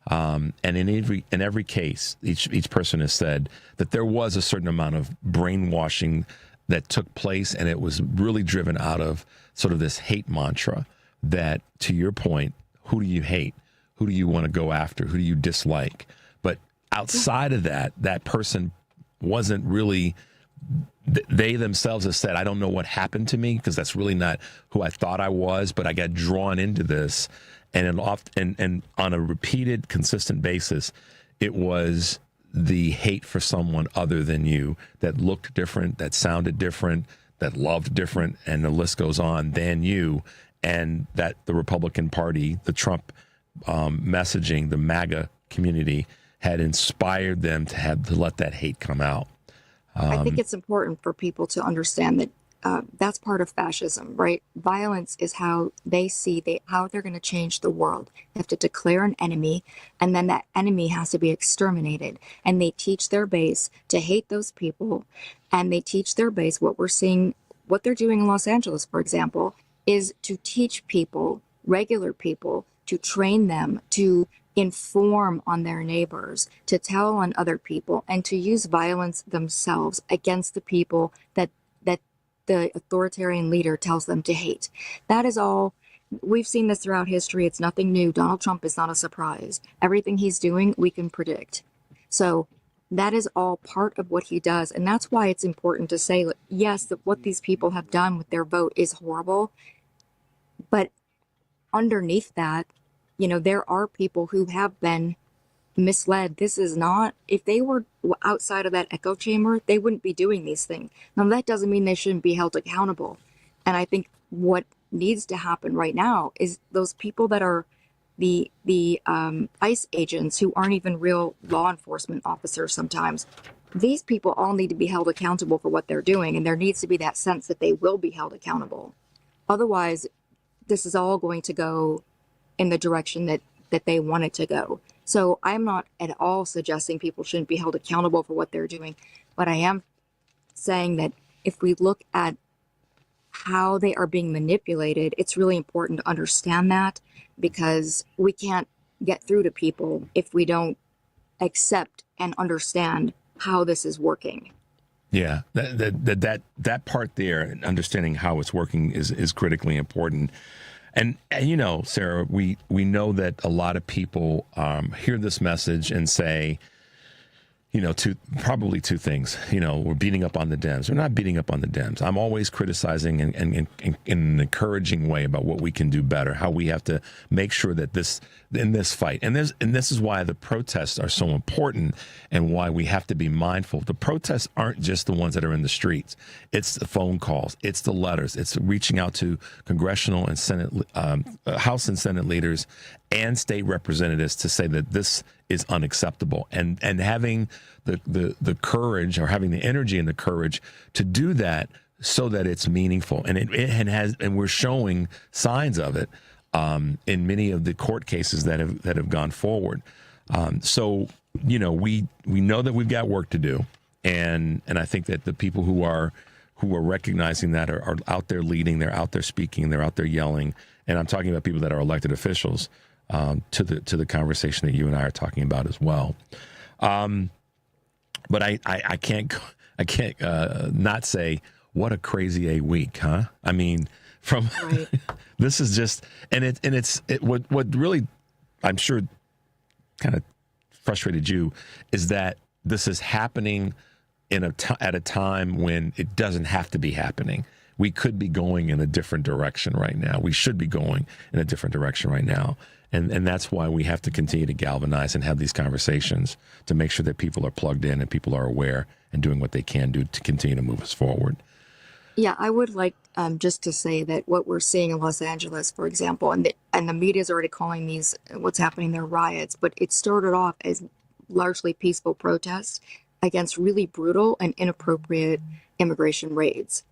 And in every case, each person has said that there was a certain amount of brainwashing that took place, and it was really driven out of sort of this hate mantra that, to your point, who do you hate? Who do you want to go after? Who do you dislike? But outside of that person wasn't really, they themselves have said, I don't know what happened to me, because that's really not who I thought I was, but I got drawn into this. And on a repeated, consistent basis, it was the hate for someone other than you, that looked different, that sounded different, that loved different, and the list goes on, than you. And that the Republican Party, the Trump messaging, the MAGA community had inspired them to let that hate come out. I think it's important for people to understand that that's part of fascism, right? Violence is how they see how they're going to change the world. They have to declare an enemy, and then that enemy has to be exterminated. And they teach their base to hate those people, and they teach their base what we're seeing, what they're doing in Los Angeles, for example, is to teach people, regular people, to train them to inform on their neighbors, to tell on other people, and to use violence themselves against the people that the authoritarian leader tells them to hate. That is all. We've seen this throughout history. It's nothing new. Donald Trump is not a surprise. Everything he's doing, we can predict. So that is all part of what he does. And that's why it's important to say, yes, that what these people have done with their vote is horrible. But underneath that, there are people who have been misled. This is not, if they were outside of that echo chamber, they wouldn't be doing these things. Now, that doesn't mean they shouldn't be held accountable. And I think what needs to happen right now is those people that are the ICE agents who aren't even real law enforcement officers sometimes, these people all need to be held accountable for what they're doing. And there needs to be that sense that they will be held accountable. Otherwise, this is all going to go in the direction that they want it to go. So I'm not at all suggesting people shouldn't be held accountable for what they're doing, but I am saying that if we look at how they are being manipulated, it's really important to understand that, because we can't get through to people if we don't accept and understand how this is working. Yeah, that part there, understanding how it's working is critically important. And you know, Sarah, we know that a lot of people hear this message and say, you know, probably two things. You know, we're beating up on the Dems. We're not beating up on the Dems. I'm always criticizing and in an encouraging way about what we can do better, how we have to make sure that in this fight, and this is why the protests are so important and why we have to be mindful. The protests aren't just the ones that are in the streets. It's the phone calls. It's the letters. It's reaching out to congressional and Senate, House and Senate leaders and state representatives to say that this is unacceptable, and having the courage, or having the energy and the courage to do that so that it's meaningful. And we're showing signs of it in many of the court cases that have gone forward. So, you know, we know that we've got work to do, and I think that the people who are recognizing that are out there leading, they're out there speaking, they're out there yelling, and I'm talking about people that are elected officials. To the conversation that you and I are talking about as well, but I can't not say what a crazy a week, huh? I mean, from right. This is just what really I'm sure kind of frustrated you is that this is happening at a time when it doesn't have to be happening. We could be going in a different direction right now. We should be going in a different direction right now. And that's why we have to continue to galvanize and have these conversations to make sure that people are plugged in and people are aware and doing what they can do to continue to move us forward. Yeah, I would like just to say that what we're seeing in Los Angeles, for example, and the media is already calling these what's happening there riots, but it started off as largely peaceful protests against really brutal and inappropriate immigration raids.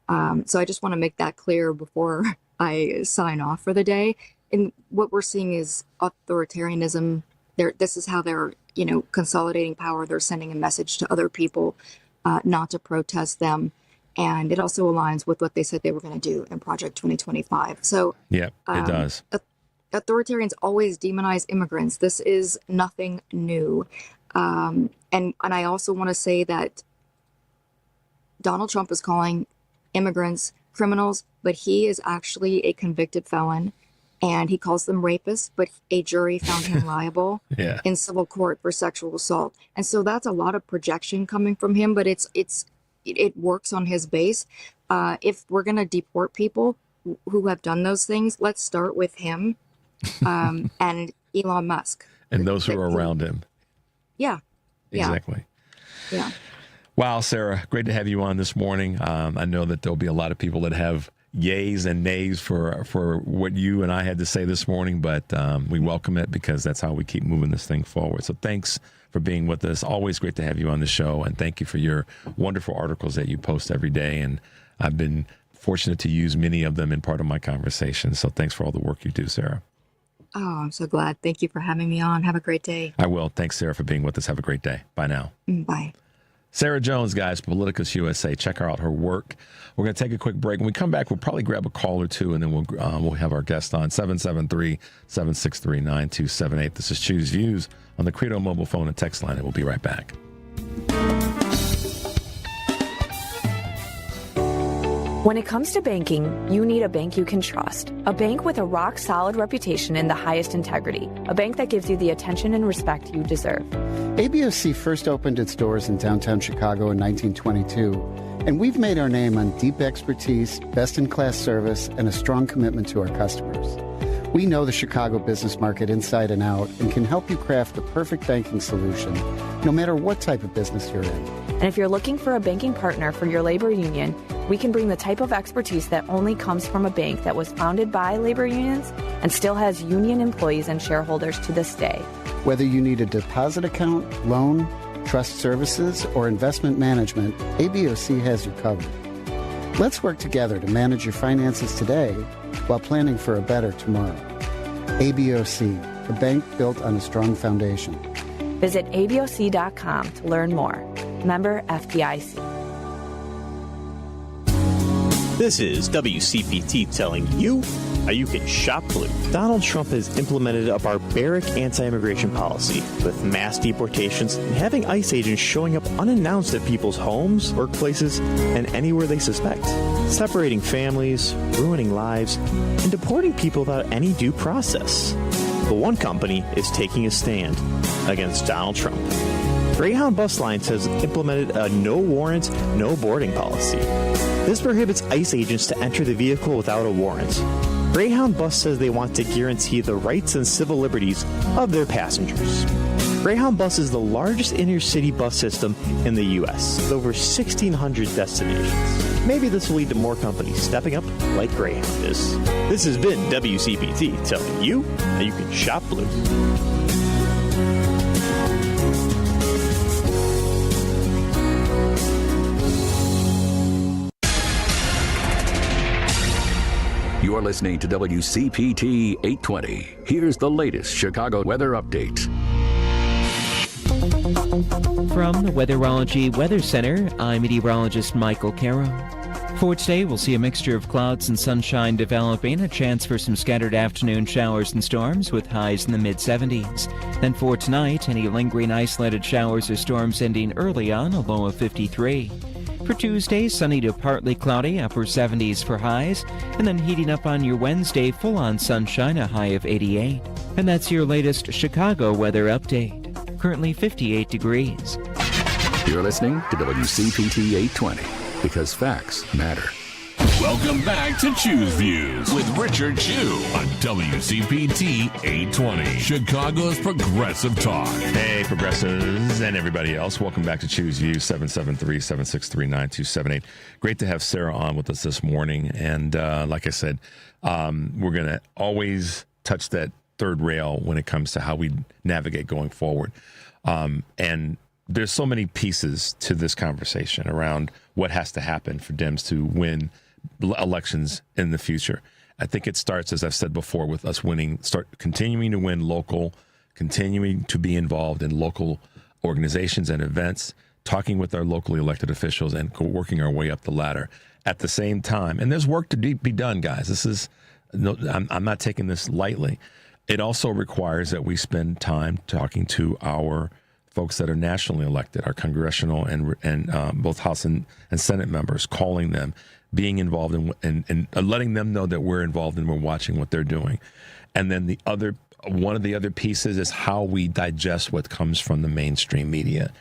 So I just want to make that clear before I sign off for the day. And what we're seeing is authoritarianism. This is how they're, you know, consolidating power. They're sending a message to other people not to protest them. And it also aligns with what they said they were going to do in Project 2025. So yeah, it does. Authoritarians always demonize immigrants. This is nothing new. And I also want to say that Donald Trump is calling immigrants criminals, but he is actually a convicted felon. And he calls them rapists, but a jury found him liable in civil court for sexual assault. And so that's a lot of projection coming from him, but it works on his base. If we're going to deport people who have done those things, let's start with him and Elon Musk. And those who are around him. Yeah. Exactly. Yeah. Wow, Sarah, great to have you on this morning. I know that there'll be a lot of people that have yays and nays for what you and I had to say this morning, but we welcome it because that's how we keep moving this thing forward. So thanks for being with us. Always great to have you on the show, and thank you for your wonderful articles that you post every day. And I've been fortunate to use many of them in part of my conversation. So thanks for all the work you do, Sarah. Oh, I'm so glad. Thank you for having me on. Have a great day. I will. Thanks, Sarah, for being with us. Have a great day. Bye now. Bye. Sarah Jones, guys, Politicus USA. Check out her work. We're going to take a quick break. When we come back, we'll probably grab a call or two, and then we'll have our guest on, 773-763-9278. This is Choose Views on the Credo mobile phone and text line, and we'll be right back. When it comes to banking, you need a bank you can trust. A bank with a rock-solid reputation and the highest integrity. A bank that gives you the attention and respect you deserve. ABOC first opened its doors in downtown Chicago in 1922, and we've made our name on deep expertise, best-in-class service, and a strong commitment to our customers. We know the Chicago business market inside and out and can help you craft the perfect banking solution, no matter what type of business you're in. And if you're looking for a banking partner for your labor union, we can bring the type of expertise that only comes from a bank that was founded by labor unions and still has union employees and shareholders to this day. Whether you need a deposit account, loan, trust services, or investment management, ABOC has you covered. Let's work together to manage your finances today while planning for a better tomorrow. ABOC, a bank built on a strong foundation. Visit ABOC.com to learn more. Member FDIC. This is WCPT telling you how you can shop blue. Donald Trump has implemented a barbaric anti-immigration policy with mass deportations and having ICE agents showing up unannounced at people's homes, workplaces, and anywhere they suspect, separating families, ruining lives, and deporting people without any due process. But one company is taking a stand against Donald Trump. Greyhound Bus Lines has implemented a no warrant, no boarding policy. This prohibits ICE agents to enter the vehicle without a warrant. Greyhound Bus says they want to guarantee the rights and civil liberties of their passengers. Greyhound Bus is the largest inner-city bus system in the U.S., with over 1,600 destinations. Maybe this will lead to more companies stepping up like Greyhound is. This has been WCPT telling you how you can shop blue. You're listening to WCPT 820. Here's the latest Chicago weather update. From the Weatherology Weather Center, I'm meteorologist Michael Caro. For today, we'll see a mixture of clouds and sunshine developing, a chance for some scattered afternoon showers and storms with highs in the mid-70s. Then for tonight, any lingering isolated showers or storms ending early on, a low of 53. For Tuesday, sunny to partly cloudy, upper 70s for highs, and then heating up on your Wednesday, full-on sunshine, a high of 88. And that's your latest Chicago weather update. Currently 58 degrees. You're listening to WCPT 820, because facts matter. Welcome back to Choose Views with Richard Chew on WCPT 820, Chicago's Progressive Talk. Hey, progressives and everybody else. Welcome back to Choose Views, 773-763-9278. Great to have Sarah on with us this morning. And like I said, we're going to always touch that third rail when it comes to how we navigate going forward. And there's so many pieces to this conversation around what has to happen for Dems to win elections in the future. I think it starts, as I've said before, with us continuing to win local, continuing to be involved in local organizations and events, talking with our locally elected officials, and working our way up the ladder at the same time. And there's work to be done, guys. This is I'm not taking this lightly. It also requires that we spend time talking to our folks that are nationally elected, our congressional and both House and Senate members, calling them, being involved and letting them know that we're involved and we're watching what they're doing. And then one of the other pieces is how we digest what comes from the mainstream media.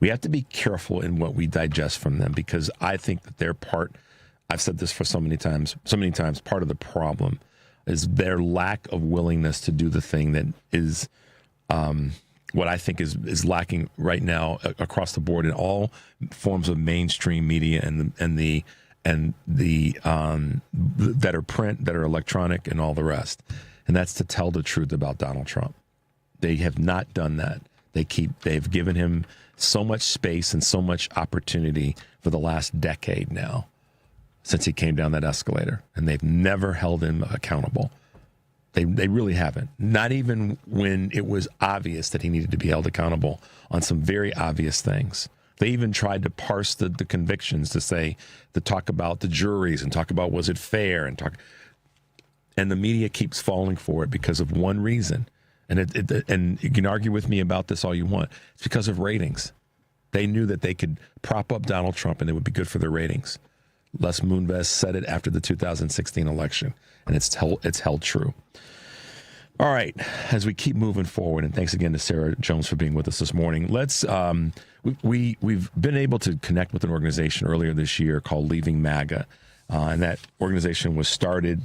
We have to be careful in what we digest from them, because I think that they're I've said this for so many times, part of the problem is their lack of willingness to do the thing that is what I think is lacking right now across the board in all forms of mainstream media and the that are print, that are electronic, and all the rest. And that's to tell the truth about Donald Trump. They have not done that. They've given him so much space and so much opportunity for the last decade now, since he came down that escalator, and they've never held him accountable. They really haven't. Not even when it was obvious that he needed to be held accountable on some very obvious things. They even tried to parse the convictions to talk about the juries and talk about was it fair and the media keeps falling for it because of one reason. And you can argue with me about this all you want. It's because of ratings. They knew that they could prop up Donald Trump and it would be good for their ratings. Les Moonves said it after the 2016 election, and it's held true. All right, as we keep moving forward, and thanks again to Sarah Jones for being with us this morning. Let's we've been able to connect with an organization earlier this year called Leaving MAGA, and that organization was started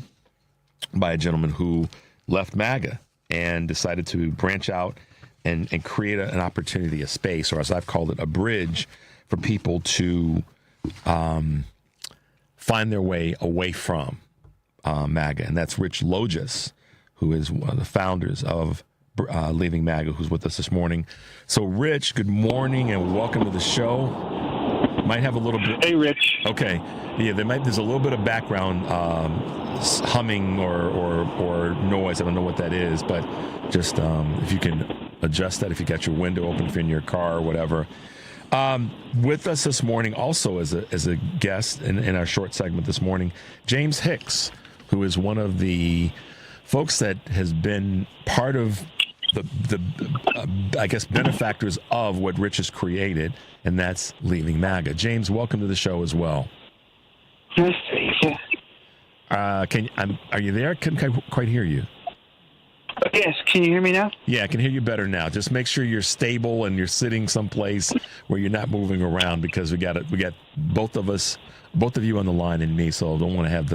by a gentleman who left MAGA and decided to branch out and create an opportunity, a space, or as I've called it, a bridge for people to find their way away from MAGA. And that's Rich Logis, who is one of the founders of Leaving MAGA, who's with us this morning. So, Rich, good morning and welcome to the show. Might have a little bit. Hey, Rich. Okay. Yeah, there's a little bit of background humming or noise. I don't know what that is, but just if you can adjust that, if you got your window open, if you're in your car or whatever. With us this morning, also as a guest in our short segment this morning, James Hicks, who is one of the folks that has been part of the I guess, benefactors of what Rich has created, and that's Leaving MAGA. James, welcome to the show as well. Nice to meet you. Are you there? I couldn't quite hear you. Yes, can you hear me now? Yeah, I can hear you better now. Just make sure you're stable and you're sitting someplace where you're not moving around, because we got both of you on the line and me, so I don't want to have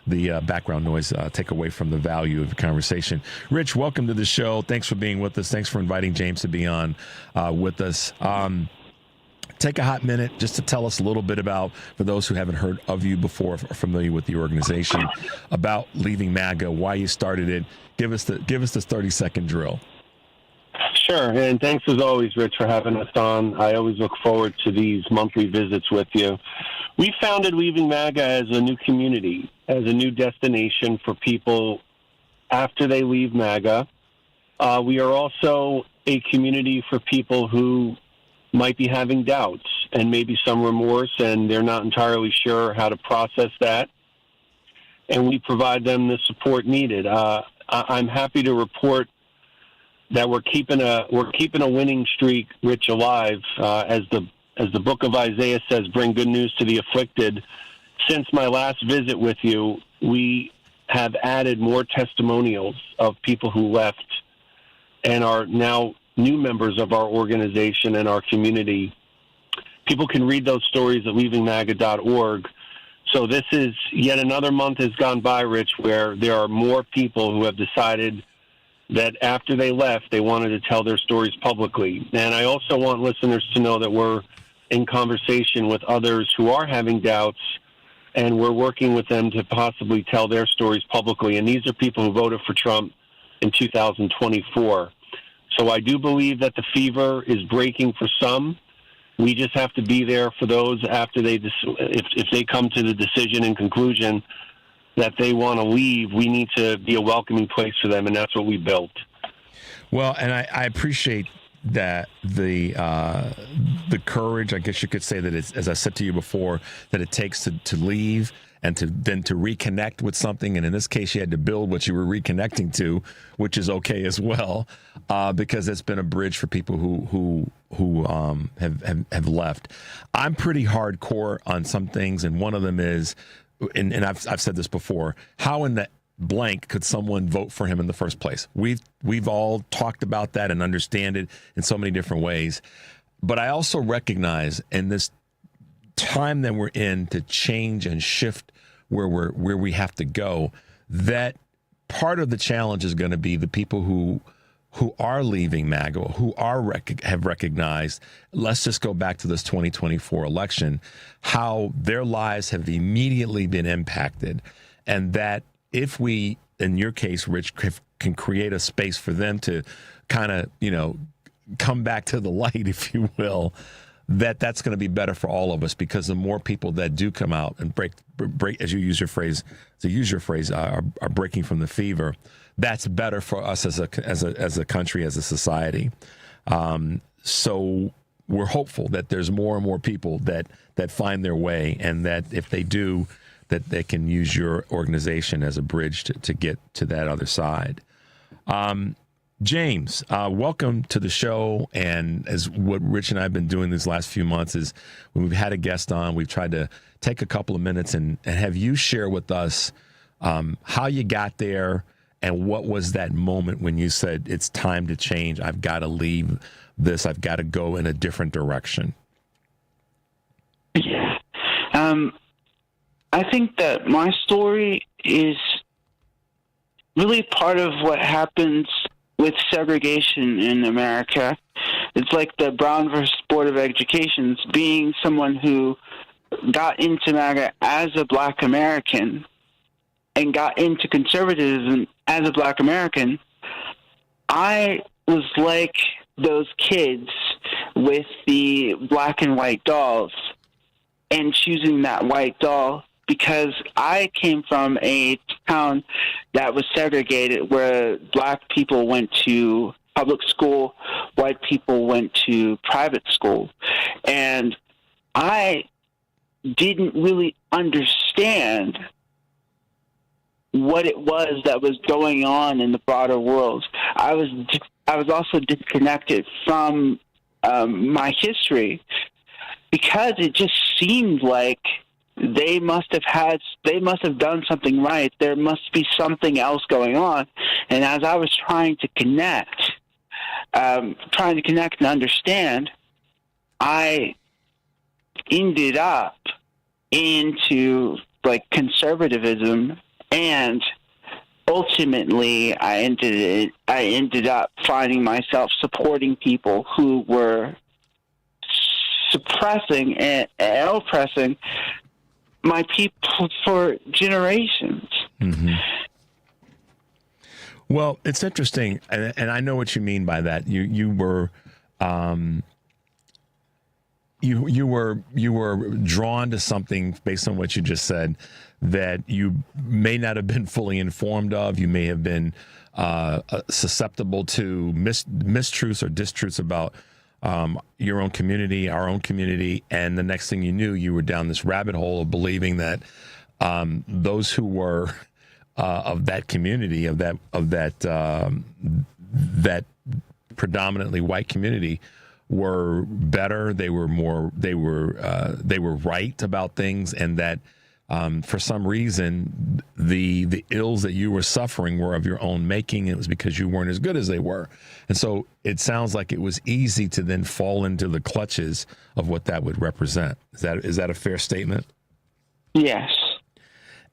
the background noise take away from the value of the conversation. Rich, welcome to the show. Thanks for being with us. Thanks for inviting James to be on with us. Take a hot minute just to tell us a little bit about, for those who haven't heard of you before, or familiar with the organization, about Leaving MAGA, why you started it. Give us the 30-second drill. Sure, and thanks as always, Rich, for having us on. I always look forward to these monthly visits with you. We founded Leaving MAGA as a new community, as a new destination for people after they leave MAGA. We are also a community for people who might be having doubts and maybe some remorse, and they're not entirely sure how to process that. And we provide them the support needed. I'm happy to report that we're keeping a winning streak, Rich, alive. As the book of Isaiah says, bring good news to the afflicted. Since my last visit with you, we have added more testimonials of people who left and are now new members of our organization and our community. People can read those stories at leavingmaga.org. So this is yet another month has gone by, Rich, where there are more people who have decided that after they left, they wanted to tell their stories publicly. And I also want listeners to know that we're in conversation with others who are having doubts, and we're working with them to possibly tell their stories publicly. And these are people who voted for Trump in 2024. So I do believe that the fever is breaking for some. We just have to be there for those after if they come to the decision and conclusion that they want to leave. We need to be a welcoming place for them, and that's what we built. Well, and I appreciate that the courage, I guess you could say, that it's, as I said to you before, that it takes to leave and to reconnect with something. And in this case, you had to build what you were reconnecting to, which is okay as well, because it's been a bridge for people who have left. I'm pretty hardcore on some things, and one of them is, and I've said this before, how in the blank could someone vote for him in the first place? We've all talked about that and understand it in so many different ways. But I also recognize in this time that we're in to change and shift where we have to go, that part of the challenge is going to be the people who are leaving MAGA, who have recognized, let's just go back to this 2024 election, how their lives have immediately been impacted, and that if we, in your case, Rich, can create a space for them to kind of, come back to the light, if you will, that's going to be better for all of us, because the more people that do come out and break, as you use your phrase, are breaking from the fever, that's better for us as a country, as a society. So we're hopeful that there's more and more people that find their way, and that if they do, that they can use your organization as a bridge to get to that other side. James, welcome to the show. And as what Rich and I have been doing these last few months is, when we've had a guest on, we've tried to take a couple of minutes and have you share with us how you got there, and what was that moment when you said, it's time to change, I've got to leave this, I've got to go in a different direction. Yeah. I think that my story is really part of what happens with segregation in America. It's like the Brown versus Board of Education. Being someone who got into MAGA as a Black American and got into conservatism as a Black American, I was like those kids with the black and white dolls and choosing that white doll because I came from a town that was segregated where Black people went to public school, white people went to private school. And I didn't really understand what it was that was going on in the broader world. I was also disconnected from my history because it just seemed like they must have done something right. There must be something else going on. And as I was trying to connect and understand, I ended up into like conservatism, and ultimately I ended up finding myself supporting people who were suppressing and oppressing my people for generations. Mm-hmm. Well, it's interesting, and I know what you mean by that. You were drawn to something based on what you just said that you may not have been fully informed of. You may have been susceptible to mistruths or distruths about your own community, our own community, and the next thing you knew, you were down this rabbit hole of believing that those who were of that community, of that predominantly white community, were better. They were right about things, and that for some reason the ills that you were suffering were of your own making. It was because you weren't as good as they were. And so it sounds like it was easy to then fall into the clutches of what that would represent. Is that a fair statement? Yes.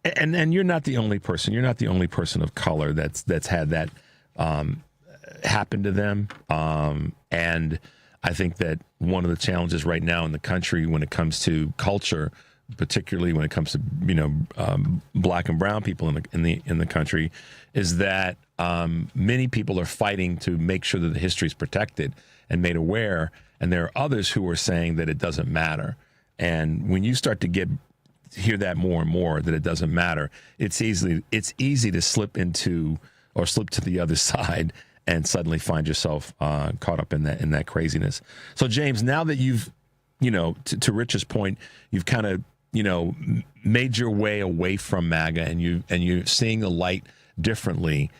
And you're not the only person. You're not the only person of color that's had that happen to them. And I think that one of the challenges right now in the country when it comes to culture, particularly when it comes to Black and brown people in the country, is that many people are fighting to make sure that the history is protected and made aware, and there are others who are saying that it doesn't matter. And when you start to hear that more and more, that it doesn't matter, it's easy to slip to the other side and suddenly find yourself caught up in that craziness. So James, now that you've, to Rich's point, you've kind of, made your way away from MAGA and you're seeing the light differently.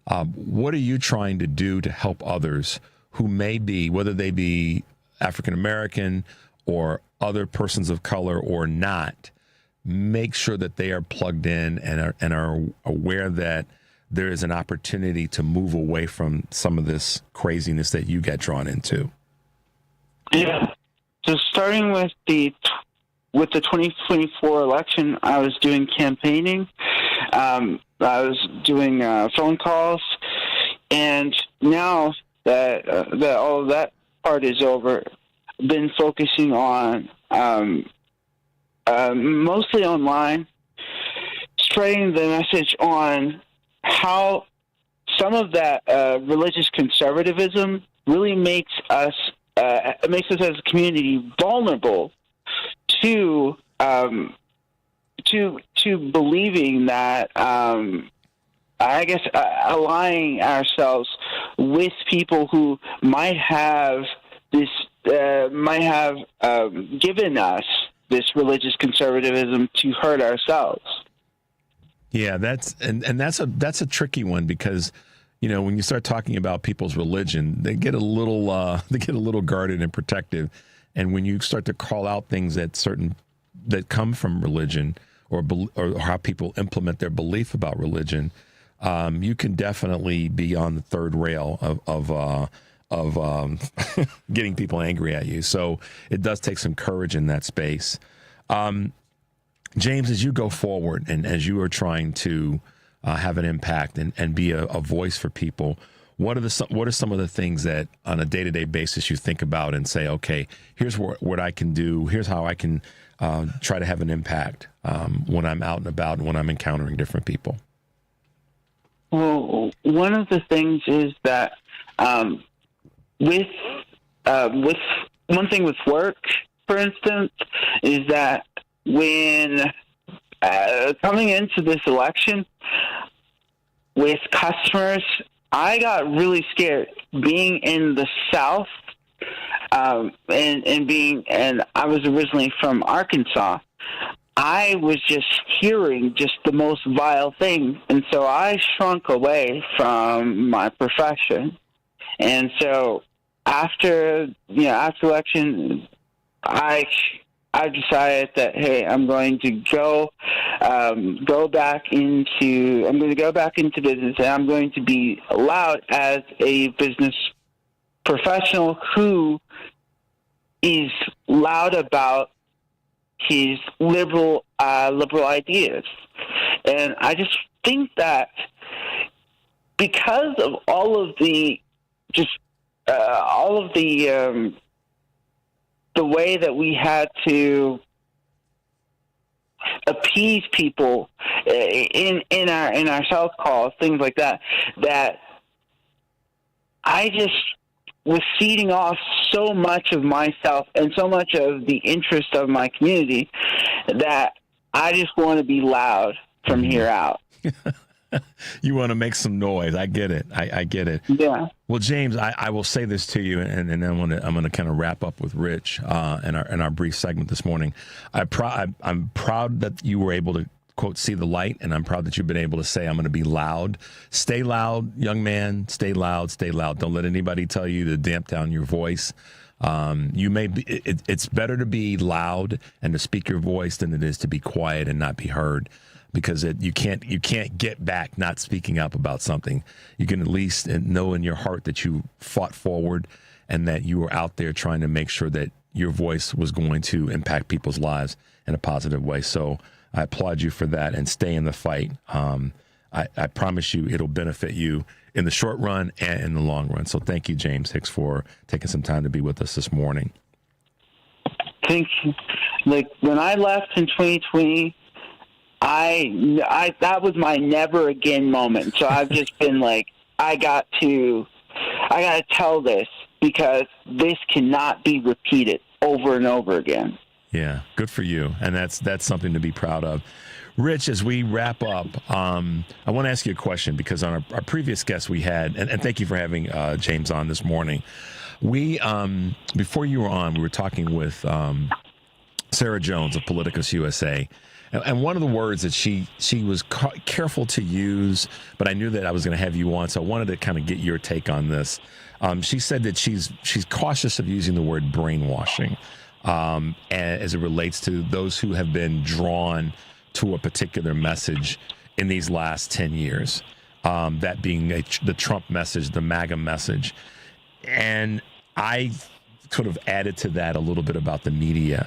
What are you trying to do to help others who may be, whether they be African American or other persons of color or not, make sure that they are plugged in and are aware that there is an opportunity to move away from some of this craziness that you get drawn into? Yeah. So starting with the 2024 election, I was doing campaigning. I was doing phone calls, and now that all of that part is over, I've been focusing on mostly online, spreading the message on how some of that religious conservatism really makes us as a community vulnerable to believing that aligning ourselves with people who might have given us this religious conservatism to hurt ourselves. Yeah, that's a tricky one because, when you start talking about people's religion, they get a little guarded and protective, and when you start to call out things that come from religion or how people implement their belief about religion, you can definitely be on the third rail of getting people angry at you. So it does take some courage in that space. James, as you go forward and as you are trying to have an impact and be a voice for people, what are some of the things that on a day-to-day basis you think about and say, okay, here's what I can do, here's how I can try to have an impact when I'm out and about and when I'm encountering different people? Well, one of the things is that with one thing with work, for instance, is that when coming into this election with customers, I got really scared being in the South, and I was originally from Arkansas. I was just hearing just the most vile things, and so I shrunk away from my profession. And so after election, I decided that, hey, I'm going to go back into business, and I'm going to be loud as a business professional who is loud about his liberal ideas. And I just think that because of all of the way that we had to appease people in our South calls, things like that, that I just was feeding off so much of myself and so much of the interest of my community that I just want to be loud from here out. You want to make some noise. I get it. I get it. Yeah. Well, James, I will say this to you, and then I'm gonna kind of wrap up with Rich in our brief segment this morning. I'm proud that you were able to, quote, see the light, and I'm proud that you've been able to say, I'm going to be loud. Stay loud, young man. Stay loud. Stay loud. Don't let anybody tell you to damp down your voice. You may be. It's better to be loud and to speak your voice than it is to be quiet and not be heard. Because you can't get back not speaking up about something. You can at least know in your heart that you fought forward and that you were out there trying to make sure that your voice was going to impact people's lives in a positive way. So I applaud you for that, and stay in the fight. I promise you it'll benefit you in the short run and in the long run. So thank you, James Hicks, for taking some time to be with us this morning. Thank you. Like, when I left in 2020, I that was my never again moment. So I've just been like, I got to tell this, because this cannot be repeated over and over again. Yeah, good for you. And that's something to be proud of. Rich, as we wrap up, I want to ask you a question, because on our previous guest we had, and thank you for having James on this morning. We, before you were on, we were talking with Sarah Jones of Politicus USA. And one of the words that she was careful to use, but I knew that I was going to have you on, so I wanted to kind of get your take on this. She said that she's cautious of using the word brainwashing as it relates to those who have been drawn to a particular message in these last 10 years, that being the Trump message, the MAGA message. And I sort of added to that a little bit about the media.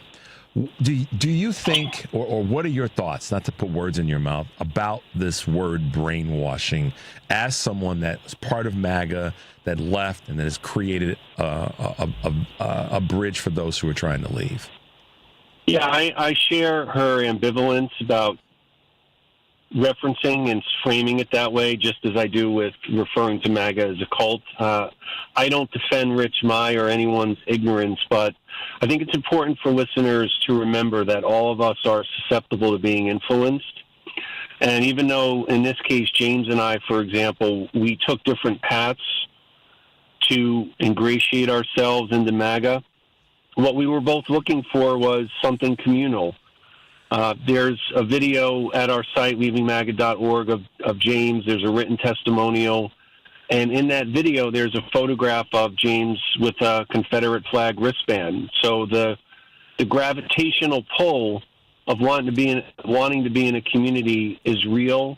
Do you think, or what are your thoughts, not to put words in your mouth, about this word brainwashing as someone that's part of MAGA, that left and that has created a bridge for those who are trying to leave? Yeah, I share her ambivalence about referencing and framing it that way, just as I do with referring to MAGA as a cult. I don't defend Rich Mai or anyone's ignorance, but I think it's important for listeners to remember that all of us are susceptible to being influenced. And even though, in this case, James and I, for example, we took different paths to ingratiate ourselves into MAGA, what we were both looking for was something communal. There's a video at our site, leavingmaga.org, of James. There's a written testimonial. And in that video, there's a photograph of James with a Confederate flag wristband. So the gravitational pull of wanting to be in a community is real,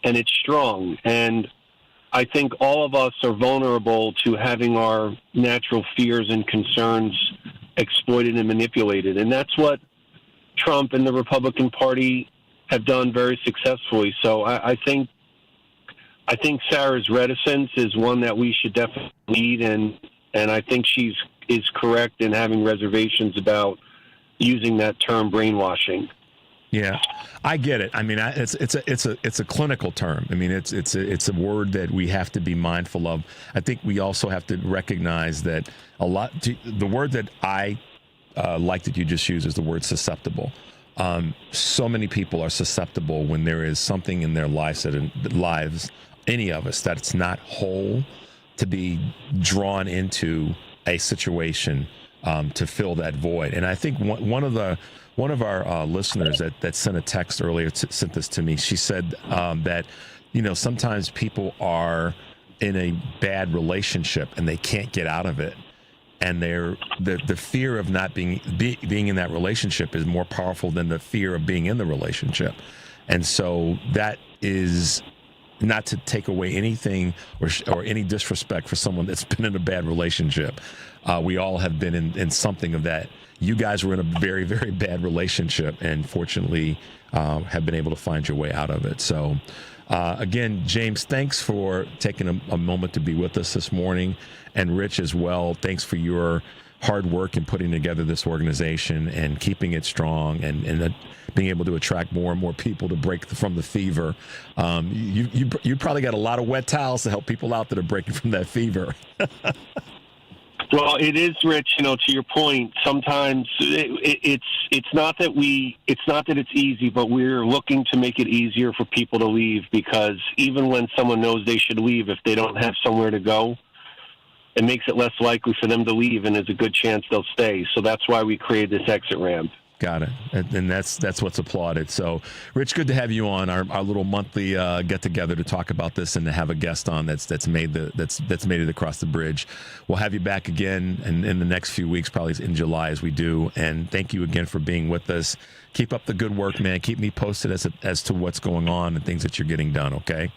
and it's strong. And I think all of us are vulnerable to having our natural fears and concerns exploited and manipulated. And that's what Trump and the Republican Party have done very successfully. So I think I think Sarah's reticence is one that we should definitely lead, and I think she's is correct in having reservations about using that term brainwashing. Yeah, I get it. I mean, it's a clinical term. I mean, it's a word that we have to be mindful of. I think we also have to recognize that the word that I like that you just used is the word susceptible. So many people are susceptible when there is something in their lives any of us, that it's not whole, to be drawn into a situation to fill that void. And I think one of our listeners that sent a text earlier sent this to me. She said that, sometimes people are in a bad relationship and they can't get out of it. And the fear of not being in that relationship is more powerful than the fear of being in the relationship. And so that is not to take away anything or any disrespect for someone that's been in a bad relationship. We all have been in something of that. You guys were in a very, very bad relationship and fortunately have been able to find your way out of it. So again, James, thanks for taking a moment to be with us this morning. And Rich as well, thanks for your hard work in putting together this organization and keeping it strong and being able to attract more and more people to break from the fever. You probably got a lot of wet towels to help people out that are breaking from that fever. Well, it is, Rich. To your point, sometimes it's not that it's easy, but we're looking to make it easier for people to leave, because even when someone knows they should leave, if they don't have somewhere to go, it makes it less likely for them to leave, and there's a good chance they'll stay. So that's why we created this exit ramp. Got it. And that's what's applauded. So, Rich, good to have you on our little monthly get together to talk about this and to have a guest on that's made it across the bridge. We'll have you back again in the next few weeks, probably in July as we do. And thank you again for being with us. Keep up the good work, man. Keep me posted as to what's going on and things that you're getting done. Okay.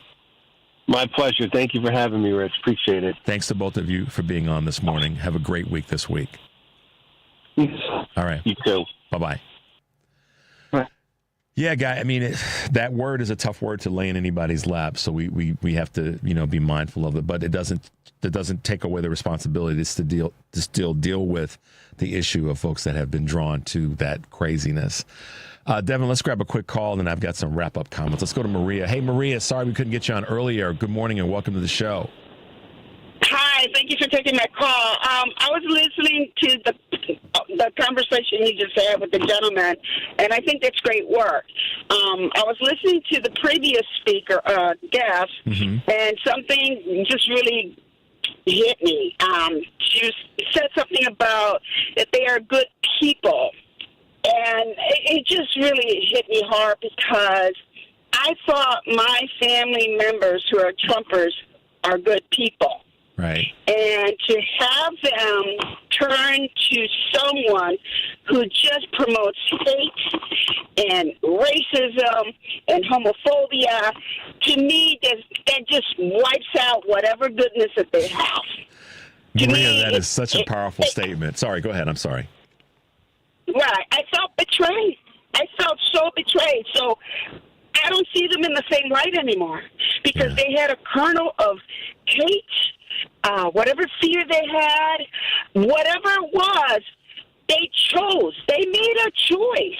My pleasure. Thank you for having me, Rich. Appreciate it. Thanks to both of you for being on this morning. Have a great week this week. Yes. All right. You too. Bye-bye. Yeah, guy. I mean, that word is a tough word to lay in anybody's lap, so we have to be mindful of it. But it doesn't take away the responsibility to still deal with the issue of folks that have been drawn to that craziness. Devin, let's grab a quick call, and then I've got some wrap-up comments. Let's go to Maria. Hey, Maria. Sorry we couldn't get you on earlier. Good morning and welcome to the show. Hi, thank you for taking my call. I was listening to the conversation you just had with the gentleman, and I think that's great work. I was listening to the previous speaker, guest, and something just really hit me. She said something about that they are good people, and it just really hit me hard because I thought my family members who are Trumpers are good people. Right. And to have them turn to someone who just promotes hate and racism and homophobia, to me, that just wipes out whatever goodness that they have. Maria, that is such a powerful statement. Sorry, go ahead. I'm sorry. Right. I felt betrayed. I felt so betrayed. So I don't see them in the same light anymore because they had a kernel of hate. Whatever fear they had, whatever it was, they chose. They made a choice.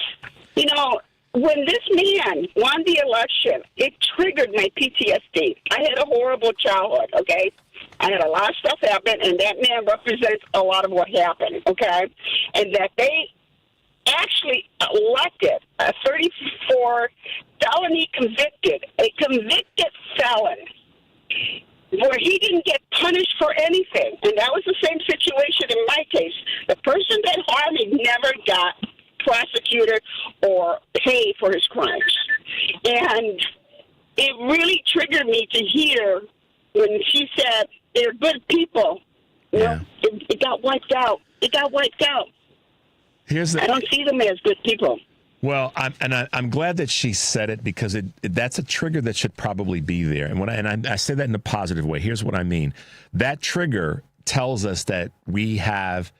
When this man won the election, it triggered my PTSD. I had a horrible childhood, okay? I had a lot of stuff happen, and that man represents a lot of what happened, okay? And that they actually elected a 34-felony convicted, a convicted felon, where he didn't get punished for anything. And that was the same situation in my case. The person that harmed me never got prosecuted or paid for his crimes. And it really triggered me to hear when she said they're good people. It got wiped out. It got wiped out. I don't see them as good people. Well, I'm glad that she said it because that's a trigger that should probably be there. And I say that in a positive way. Here's what I mean. That trigger tells us that we have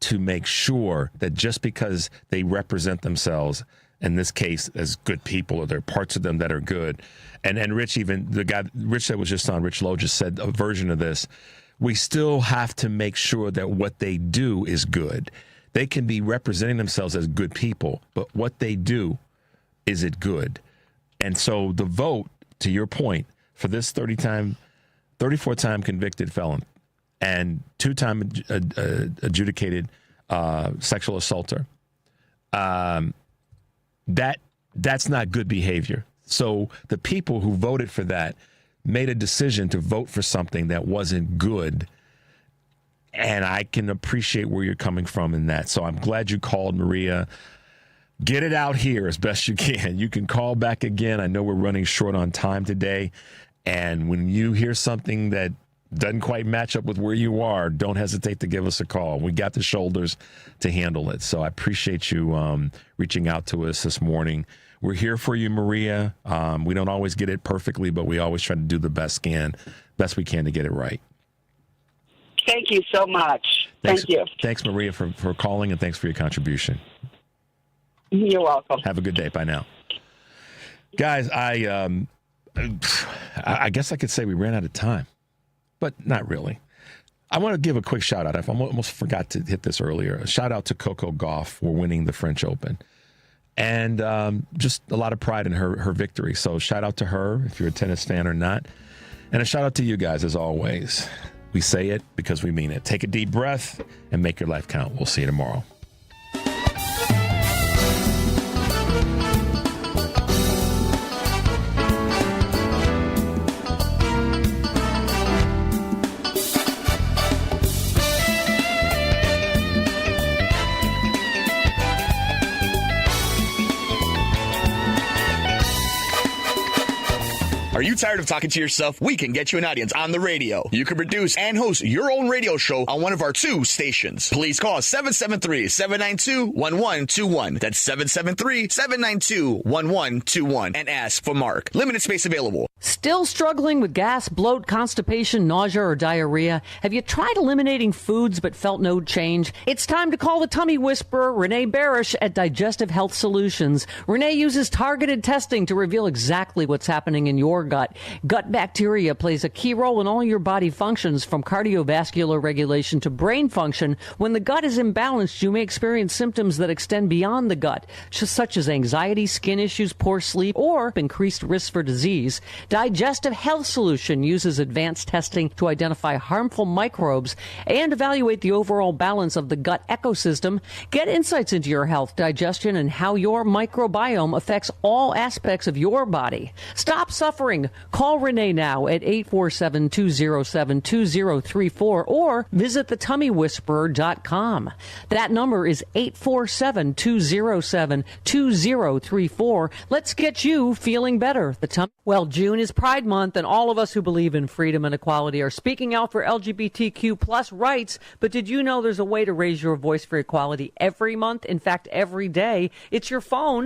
to make sure that just because they represent themselves in this case, as good people, or there are parts of them that are good. And Rich, even the guy, Rich that was just on, Rich Lowe just said a version of this. We still have to make sure that what they do is good. They can be representing themselves as good people, but what they do, is it good? And so the vote, to your point, for this 34-time convicted felon and 2-time adjudicated sexual assaulter, that's not good behavior. So the people who voted for that made a decision to vote for something that wasn't good. And I can appreciate where you're coming from in that. So I'm glad you called, Maria. Get it out here as best you can. You can call back again. I know we're running short on time today. And when you hear something that doesn't quite match up with where you are, don't hesitate to give us a call. We got the shoulders to handle it. So I appreciate you reaching out to us this morning. We're here for you, Maria. We don't always get it perfectly, but we always try to do the best we can to get it right. Thank you so much. Thank you. Thanks, Maria, for calling, and thanks for your contribution. You're welcome. Have a good day. Bye now. Guys, I guess I could say we ran out of time, but not really. I want to give a quick shout out. I almost forgot to hit this earlier. A shout out to Coco Gauff for winning the French Open. And just a lot of pride in her victory. So shout out to her, if you're a tennis fan or not. And a shout out to you guys, as always. We say it because we mean it. Take a deep breath and make your life count. We'll see you tomorrow. Are you tired of talking to yourself? We can get you an audience on the radio. You can produce and host your own radio show on one of our 2 stations. Please call 773-792-1121. That's 773-792-1121 and ask for Mark. Limited space available. Still struggling with gas, bloat, constipation, nausea, or diarrhea? Have you tried eliminating foods but felt no change? It's time to call the tummy whisperer, Renee Barish at Digestive Health Solutions. Renee uses targeted testing to reveal exactly what's happening in your gut. Gut bacteria plays a key role in all your body functions, from cardiovascular regulation to brain function. When the gut is imbalanced, you may experience symptoms that extend beyond the gut, such as anxiety, skin issues, poor sleep, or increased risk for disease. Digestive Health Solution uses advanced testing to identify harmful microbes and evaluate the overall balance of the gut ecosystem. Get insights into your health, digestion, and how your microbiome affects all aspects of your body. Stop suffering. Call Renee now at 847-207-2034 or visit thetummywhisperer.com. That number is 847-207-2034. Let's get you feeling better. Well, June is Pride Month, and all of us who believe in freedom and equality are speaking out for LGBTQ plus rights. But did you know there's a way to raise your voice for equality every month? In fact, every day. It's your phone.